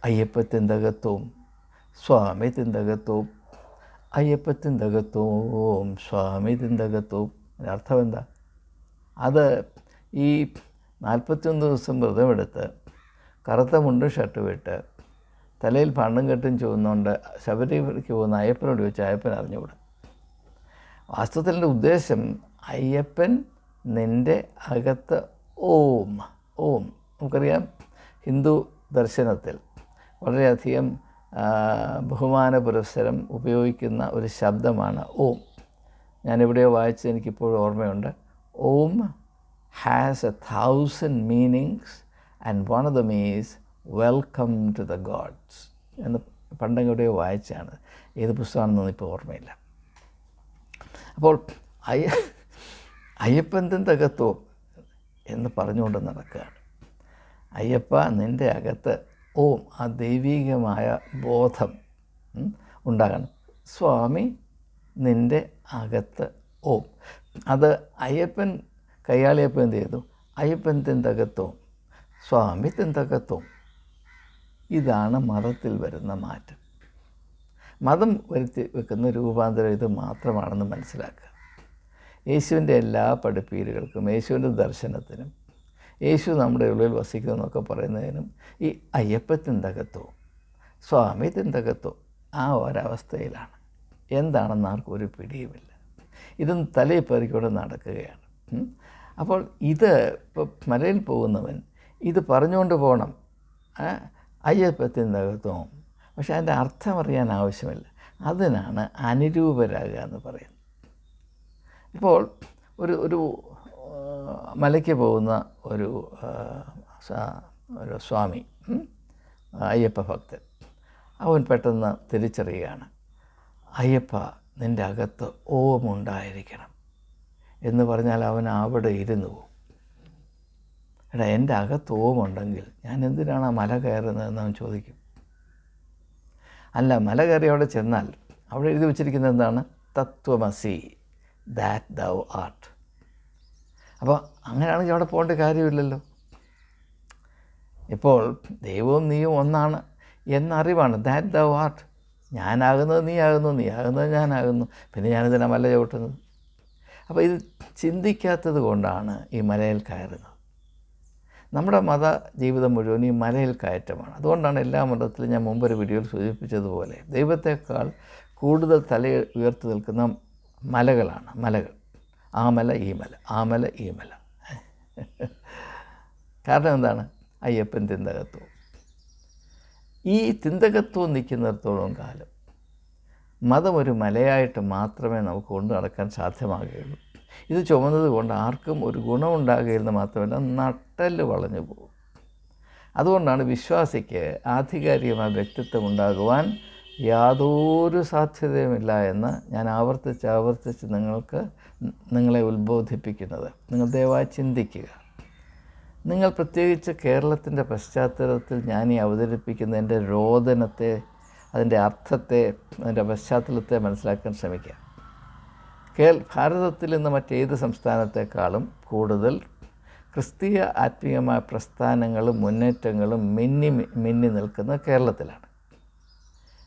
അയ്യപ്പത്തിന്തകത്തോം സ്വാമി തിന്തകത്തോം, അയ്യപ്പത്തിന്തകത്തോം സ്വാമി തിന്തകത്തോം. അതിൻ്റെ അർത്ഥം എന്താ? അത് ഈ 41 ദിവസം വ്രതമെടുത്ത് കറുത്ത മുണ്ടും ഷർട്ട് വിട്ട് തലയിൽ പണ്ടും കെട്ടും ചുവന്നുകൊണ്ട് ശബരിമലയ്ക്ക് പോകുന്ന അയ്യപ്പനോട് ചോദിച്ചാൽ അയ്യപ്പൻ അറിഞ്ഞുകൂടാ. വാസ്തവത്തിൻ്റെ ഉദ്ദേശം അയ്യപ്പൻ നിൻ്റെ അകത്ത് ഓം. നമുക്കറിയാം, ഹിന്ദു ദർശനത്തിൽ വളരെയധികം ബഹുമാന പുരസ്സരം ഉപയോഗിക്കുന്ന ഒരു ശബ്ദമാണ് ഓം. ഞാനെവിടെയോ വായിച്ചത് എനിക്കിപ്പോഴും ഓർമ്മയുണ്ട്. Om has 1,000 meanings and one of them is welcome to the gods എന്ന് പണ്ടെവിടെയോ വായിച്ചാണ്. ഏത് പുസ്തകമാണെന്നൊന്നും ഇപ്പോൾ ഓർമ്മയില്ല. അപ്പോൾ അയ്യപ്പൻ തകത്തോ എന്ന് പറഞ്ഞുകൊണ്ട് നടക്കുകയാണ്. അയ്യപ്പ നിൻ്റെ അകത്ത് ഓം, ആ ദൈവീകമായ ബോധം ഉണ്ടാകണം. സ്വാമി നിൻ്റെ അകത്ത് ഓം. അത് അയ്യപ്പൻ, കയ്യാളിയപ്പൻ എന്ത് ചെയ്തു? അയ്യപ്പൻ തിന്തകത്തോം സ്വാമി തിന്തകത്തോം. ഇതാണ് മതത്തിൽ വരുന്ന മാറ്റം. മതം വരുത്തി വെക്കുന്ന രൂപാന്തരം ഇത് മാത്രമാണെന്ന് മനസ്സിലാക്കുക. യേശുവിൻ്റെ എല്ലാ പഠിപ്പീരുകൾക്കും, യേശുവിൻ്റെ ദർശനത്തിനും, യേശു നമ്മുടെ ഉള്ളിൽ വസിക്കുന്നതെന്നൊക്കെ പറയുന്നതിനും ഈ അയ്യപ്പത്തിന്തകത്വവും സ്വാമി തിന്തകത്വവും ആ ഒരവസ്ഥയിലാണ്. എന്താണെന്ന് ആർക്കും ഒരു പിടിയുമില്ല. ഇതൊന്നും തലയിൽ പേറിക്കൂടെ നടക്കുകയാണ്. അപ്പോൾ ഇത് ഇപ്പോൾ മലയിൽ പോകുന്നവൻ ഇത് പറഞ്ഞുകൊണ്ട് പോകണം, അയ്യപ്പത്തിന്തകത്വവും. പക്ഷെ അതിൻ്റെ അർത്ഥം അറിയാൻ ആവശ്യമില്ല. അതിനാണ് അനുരൂപരാകുക എന്ന് പറയുന്നത്. ഇപ്പോൾ ഒരു മലയ്ക്ക് പോകുന്ന ഒരു സ്വാമി, അയ്യപ്പ ഭക്തൻ, അവൻ പെട്ടെന്ന് തിരിച്ചറിയുകയാണ്, അയ്യപ്പ നിൻ്റെ അകത്ത് ഓമുണ്ടായിരിക്കണം എന്ന് പറഞ്ഞാൽ അവൻ അവിടെ ഇരുന്നു പോകും. എടാ, എൻ്റെ അകത്ത് ഓമുണ്ടെങ്കിൽ ഞാൻ എന്തിനാണ് ആ മല കയറുന്നതെന്ന് അവൻ ചോദിക്കും. അല്ല, മല കയറി അവിടെ ചെന്നാൽ അവിടെ എഴുതി വച്ചിരിക്കുന്നത് എന്താണ്? തത്വമസി ദാറ്റ് ദൗ ആർട്ട്. അപ്പോൾ അങ്ങനെയാണെങ്കിൽ അവിടെ പോകേണ്ട കാര്യമില്ലല്ലോ. ഇപ്പോൾ ദൈവവും നീയും ഒന്നാണ് എന്നറിവാണ്. That thou art. ഞാനാകുന്നത് നീയാകുന്നു, നീയാകുന്നത് ഞാനാകുന്നു, പിന്നെ ഞാനിതിനെ മല ചവിട്ടുന്നത്. അപ്പോൾ ഇത് ചിന്തിക്കാത്തത് കൊണ്ടാണ് ഈ മലയിൽ കയറുന്നത്. നമ്മുടെ മത ജീവിതം മുഴുവൻ ഈ മലയിൽ കയറ്റമാണ്. അതുകൊണ്ടാണ് എല്ലാ മതത്തിലും ഞാൻ മുമ്പൊരു വീഡിയോയിൽ സൂചിപ്പിച്ചതുപോലെ ദൈവത്തെക്കാൾ കൂടുതൽ തല ഉയർത്തി നിൽക്കുന്ന മലകളാണ് മലകൾ. ആ മല ഈ മല, ആ മല ഈ മല. കാരണം എന്താണ്? അയ്യപ്പൻ തിന്തകത്വം. ഈ തിന്തകത്വം നിൽക്കുന്നിടത്തോളം കാലം മതം ഒരു മലയായിട്ട് മാത്രമേ നമുക്ക് കൊണ്ടു നടക്കാൻ സാധ്യമാകുകയുള്ളൂ. ഇത് ചുമന്നത് കൊണ്ട് ആർക്കും ഒരു ഗുണമുണ്ടാകുകയെന്ന് മാത്രമല്ല, നട്ടെല്ല് വളഞ്ഞു പോകും. അതുകൊണ്ടാണ് വിശ്വാസിക്ക് ആധികാരികമായ വ്യക്തിത്വം ഉണ്ടാകുവാൻ യാതൊരു സാധ്യതയുമില്ല എന്ന് ഞാൻ ആവർത്തിച്ച് നിങ്ങളെ ഉത്ബോധിപ്പിക്കുന്നത്. നിങ്ങൾ ദയവായി ചിന്തിക്കുക. നിങ്ങൾ പ്രത്യേകിച്ച് കേരളത്തിൻ്റെ പശ്ചാത്തലത്തിൽ ഞാൻ ഈ അവതരിപ്പിക്കുന്ന എൻ്റെ രോദനത്തെ, അതിൻ്റെ അർത്ഥത്തെ, അതിൻ്റെ പശ്ചാത്തലത്തെ മനസ്സിലാക്കാൻ ശ്രമിക്കുക. ഭാരതത്തിൽ നിന്ന് മറ്റേത് സംസ്ഥാനത്തെക്കാളും കൂടുതൽ ക്രിസ്തീയ ആത്മീയമായ പ്രസ്ഥാനങ്ങളും മുന്നേറ്റങ്ങളും മിന്നി നിൽക്കുന്ന കേരളത്തിലാണ്.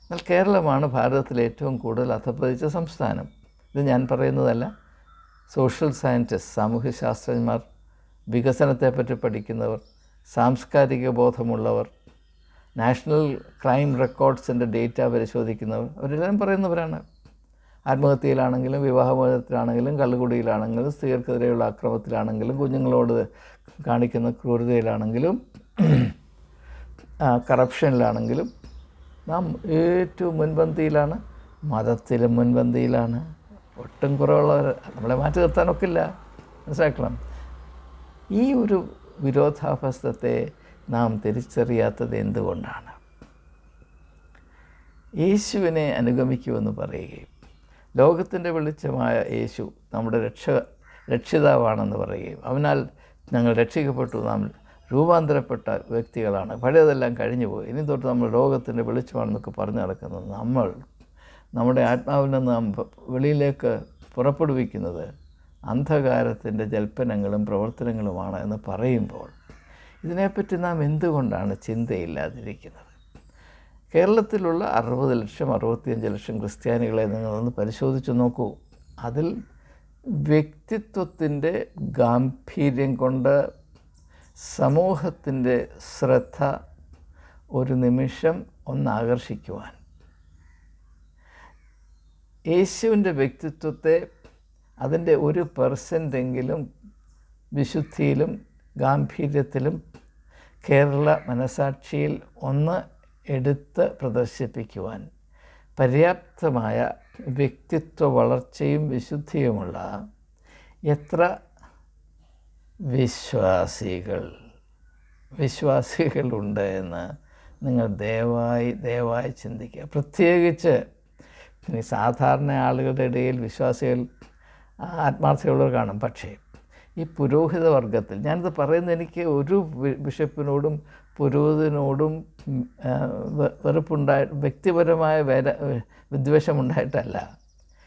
എന്നാൽ കേരളമാണ് ഭാരതത്തിലെ ഏറ്റവും കൂടുതൽ അധപ്പതിച്ച സംസ്ഥാനം. ഇത് ഞാൻ പറയുന്നതല്ല. സോഷ്യൽ സയൻറ്റിസ്റ്റ്, സാമൂഹ്യശാസ്ത്രജ്ഞന്മാർ, വികസനത്തെപ്പറ്റി പഠിക്കുന്നവർ, സാംസ്കാരിക ബോധമുള്ളവർ, നാഷണൽ ക്രൈം റെക്കോർഡ്സിൻ്റെ ഡേറ്റ പരിശോധിക്കുന്നവർ, അവരെല്ലാം പറയുന്നവരാണ്. ആത്മഹത്യയിലാണെങ്കിലും, വിവാഹമോചനത്തിലാണെങ്കിലും, കള്ളുകുടിയിലാണെങ്കിലും, സ്ത്രീകൾക്കെതിരെയുള്ള അക്രമത്തിലാണെങ്കിലും, കുഞ്ഞുങ്ങളോട് കാണിക്കുന്ന ക്രൂരതയിലാണെങ്കിലും, കറപ്ഷനിലാണെങ്കിലും നാം ഏറ്റവും മുൻപന്തിയിലാണ്. മതത്തിലും മുൻപന്തിയിലാണ്. ഒട്ടും കുറവുള്ളവർ. നമ്മളെ മാറ്റി നിർത്താനൊക്കില്ല, മനസ്സിലാക്കണം. ഈ ഒരു വിരോധാഭാസത്തെ നാം തിരിച്ചറിയാത്തത് എന്തുകൊണ്ടാണ്? യേശുവിനെ അനുഗമിക്കുമെന്ന് പറയുകയും ലോകത്തിൻ്റെ വെളിച്ചമായ യേശു നമ്മുടെ രക്ഷിതാവാണെന്ന് പറയുകയും അവനാൽ ഞങ്ങൾ രക്ഷിക്കപ്പെട്ടു, നാം രൂപാന്തരപ്പെട്ട വ്യക്തികളാണ്, പഴയതെല്ലാം കഴിഞ്ഞു പോയി, ഇനി തൊട്ട് നമ്മൾ ലോകത്തിൻ്റെ വെളിച്ചമാണെന്നൊക്കെ പറഞ്ഞു നടക്കുന്നത്, നമ്മൾ നമ്മുടെ ആത്മാവിൽ നിന്ന് നാം വെളിയിലേക്ക് പുറപ്പെടുവിക്കുന്നത് അന്ധകാരത്തിൻ്റെ ജൽപ്പനങ്ങളും പ്രവർത്തനങ്ങളുമാണ് എന്ന് പറയുമ്പോൾ ഇതിനെപ്പറ്റി നാം എന്തുകൊണ്ടാണ് ചിന്തയില്ലാതിരിക്കുന്നത്? കേരളത്തിലുള്ള 60 ലക്ഷം 65 ലക്ഷം ക്രിസ്ത്യാനികളെ നിങ്ങളൊന്ന് പരിശോധിച്ച് നോക്കൂ. അതിൽ വ്യക്തിത്വത്തിൻ്റെ ഗാംഭീര്യം കൊണ്ട് സമൂഹത്തിൻ്റെ ശ്രദ്ധ ഒരു നിമിഷം ഒന്ന് ആകർഷിക്കുവാൻ, യേശുവിൻ്റെ വ്യക്തിത്വത്തെ അതിൻ്റെ 1% വിശുദ്ധിയിലും ഗാംഭീര്യത്തിലും കേരള മനസാക്ഷിയിൽ ഒന്ന് എടുത്ത് പ്രദർശിപ്പിക്കുവാൻ പര്യാപ്തമായ വ്യക്തിത്വ വളർച്ചയും വിശുദ്ധിയുമുള്ള എത്ര വിശ്വാസികളുണ്ട് എന്ന് നിങ്ങൾ ദയവായി ചിന്തിക്കുക. പ്രത്യേകിച്ച് ഇനി സാധാരണ ആളുകളുടെ ഇടയിൽ വിശ്വാസികൾ ആത്മാർത്ഥതയുള്ളവർ കാണും. പക്ഷേ ഈ പുരോഹിത വർഗത്തിൽ, ഞാനിത് പറയുന്നത് എനിക്ക് ഒരു ബിഷപ്പിനോടും പുരോഹിതനോടും വ്യക്തിപരമായ വിദ്വേഷമുണ്ടായിട്ടല്ല.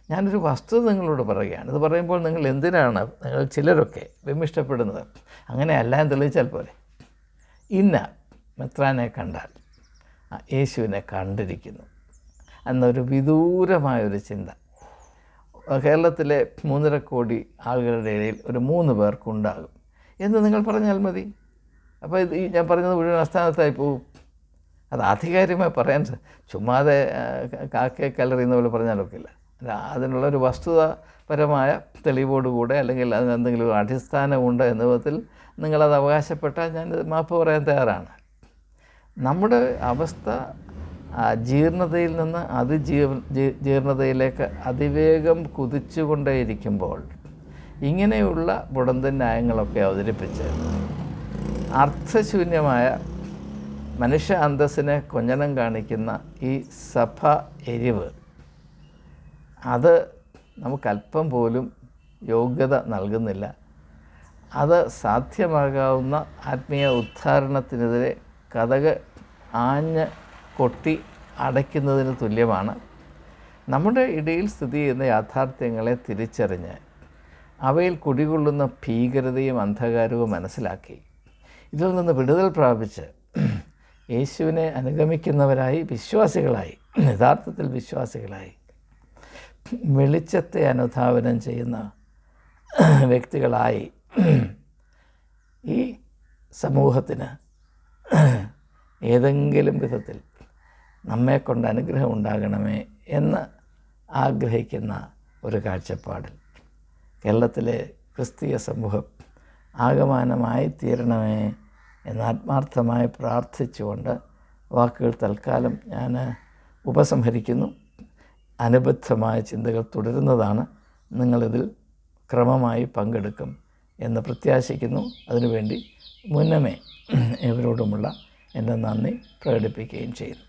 ഞാനൊരു വസ്തുത നിങ്ങളോട് പറയുകയാണ്. ഇത് പറയുമ്പോൾ നിങ്ങൾ എന്തിനാണ് നിങ്ങൾ ചിലരൊക്കെ വിമിഷ്ടപ്പെടുന്നത്? അങ്ങനെയല്ല എന്ന് തെളിയിച്ചാൽ പോലെ. ഇന്ന മെത്രാനെ കണ്ടാൽ യേശുവിനെ കണ്ടിരിക്കുന്നു എന്നൊരു വിദൂരമായൊരു ചിന്ത കേരളത്തിലെ 3.5 കോടി ആളുകളുടെ ഇടയിൽ ഒരു 3 പേർക്കുണ്ടാകും. എന്ന് നിങ്ങൾ പറഞ്ഞാൽ മതി. അപ്പോൾ ഇത് ഞാൻ പറഞ്ഞത് മുഴുവൻ അസ്ഥാനത്തായി പോകും. അത് ആധികാരികമായി പറയാൻ ചുമ്മാതെ കാക്കയെ കല്ലെറിയുന്ന പോലെ പറഞ്ഞാലൊക്കില്ല. അതിനുള്ളൊരു വസ്തുതാപരമായ തെളിവോടുകൂടെ അല്ലെങ്കിൽ അതിന് എന്തെങ്കിലും അടിസ്ഥാനമുണ്ട് എന്ന വിധത്തിൽ നിങ്ങളത് അവകാശപ്പെട്ടാൽ ഞാൻ മാപ്പ് പറയാൻ തയ്യാറാണ്. നമ്മുടെ അവസ്ഥ ജീർണതയിൽ നിന്ന് ജീർണതയിലേക്ക് അതിവേഗം കുതിച്ചുകൊണ്ടേയിരിക്കുമ്പോൾ ഇങ്ങനെയുള്ള മുടന്തൻ ന്യായങ്ങളൊക്കെ അവതരിപ്പിച്ച് അർത്ഥശൂന്യമായ മനുഷ്യ അന്തസ്സിനെ കൊഞ്ഞനം കാണിക്കുന്ന ഈ സഭ എരിവ് അത് നമുക്കല്പം പോലും യോഗ്യത നൽകുന്നില്ല. അത് സാധ്യമാകാവുന്ന ആത്മീയ ഉദ്ധാരണത്തിനെതിരെ കതക് ആഞ്ഞ് കൊട്ടി അടയ്ക്കുന്നതിന് തുല്യമാണ്. നമ്മുടെ ഇടയിൽ സ്ഥിതി ചെയ്യുന്ന യാഥാർത്ഥ്യങ്ങളെ തിരിച്ചറിഞ്ഞ് അവയിൽ കുടികൊള്ളുന്ന ഭീകരതയും അന്ധകാരവും മനസ്സിലാക്കി ഇതിൽ നിന്ന് വിടുതൽ പ്രാപിച്ച് യേശുവിനെ അനുഗമിക്കുന്നവരായി വിശ്വാസികളായി, യഥാർത്ഥത്തിൽ വിശ്വാസികളായി വെളിച്ചത്തെ അനുധാവനം ചെയ്യുന്ന വ്യക്തികളായി ഈ സമൂഹത്തിന് ഏതെങ്കിലും വിധത്തിൽ നമ്മെക്കൊണ്ട് അനുഗ്രഹം ഉണ്ടാകണമേ എന്ന് ആഗ്രഹിക്കുന്ന ഒരു കാഴ്ചപ്പാടിൽ കേരളത്തിലെ ക്രിസ്തീയ സമൂഹം ആകമാനമായി തീരണമേ എന്ന് ആത്മാർത്ഥമായി പ്രാർത്ഥിച്ചുകൊണ്ട് വാക്കുകൾ തൽക്കാലം ഞാൻ ഉപസംഹരിക്കുന്നു. അനുബദ്ധമായ ചിന്തകൾ തുടരുന്നതാണ്. നിങ്ങളിതിൽ ക്രമമായി പങ്കെടുക്കും എന്ന് പ്രത്യാശിക്കുന്നു. അതിനുവേണ്ടി മുന്നമേ ഇവരോടുമുള്ള എൻ്റെ നന്ദി പ്രകടിപ്പിക്കുകയും ചെയ്യുന്നു.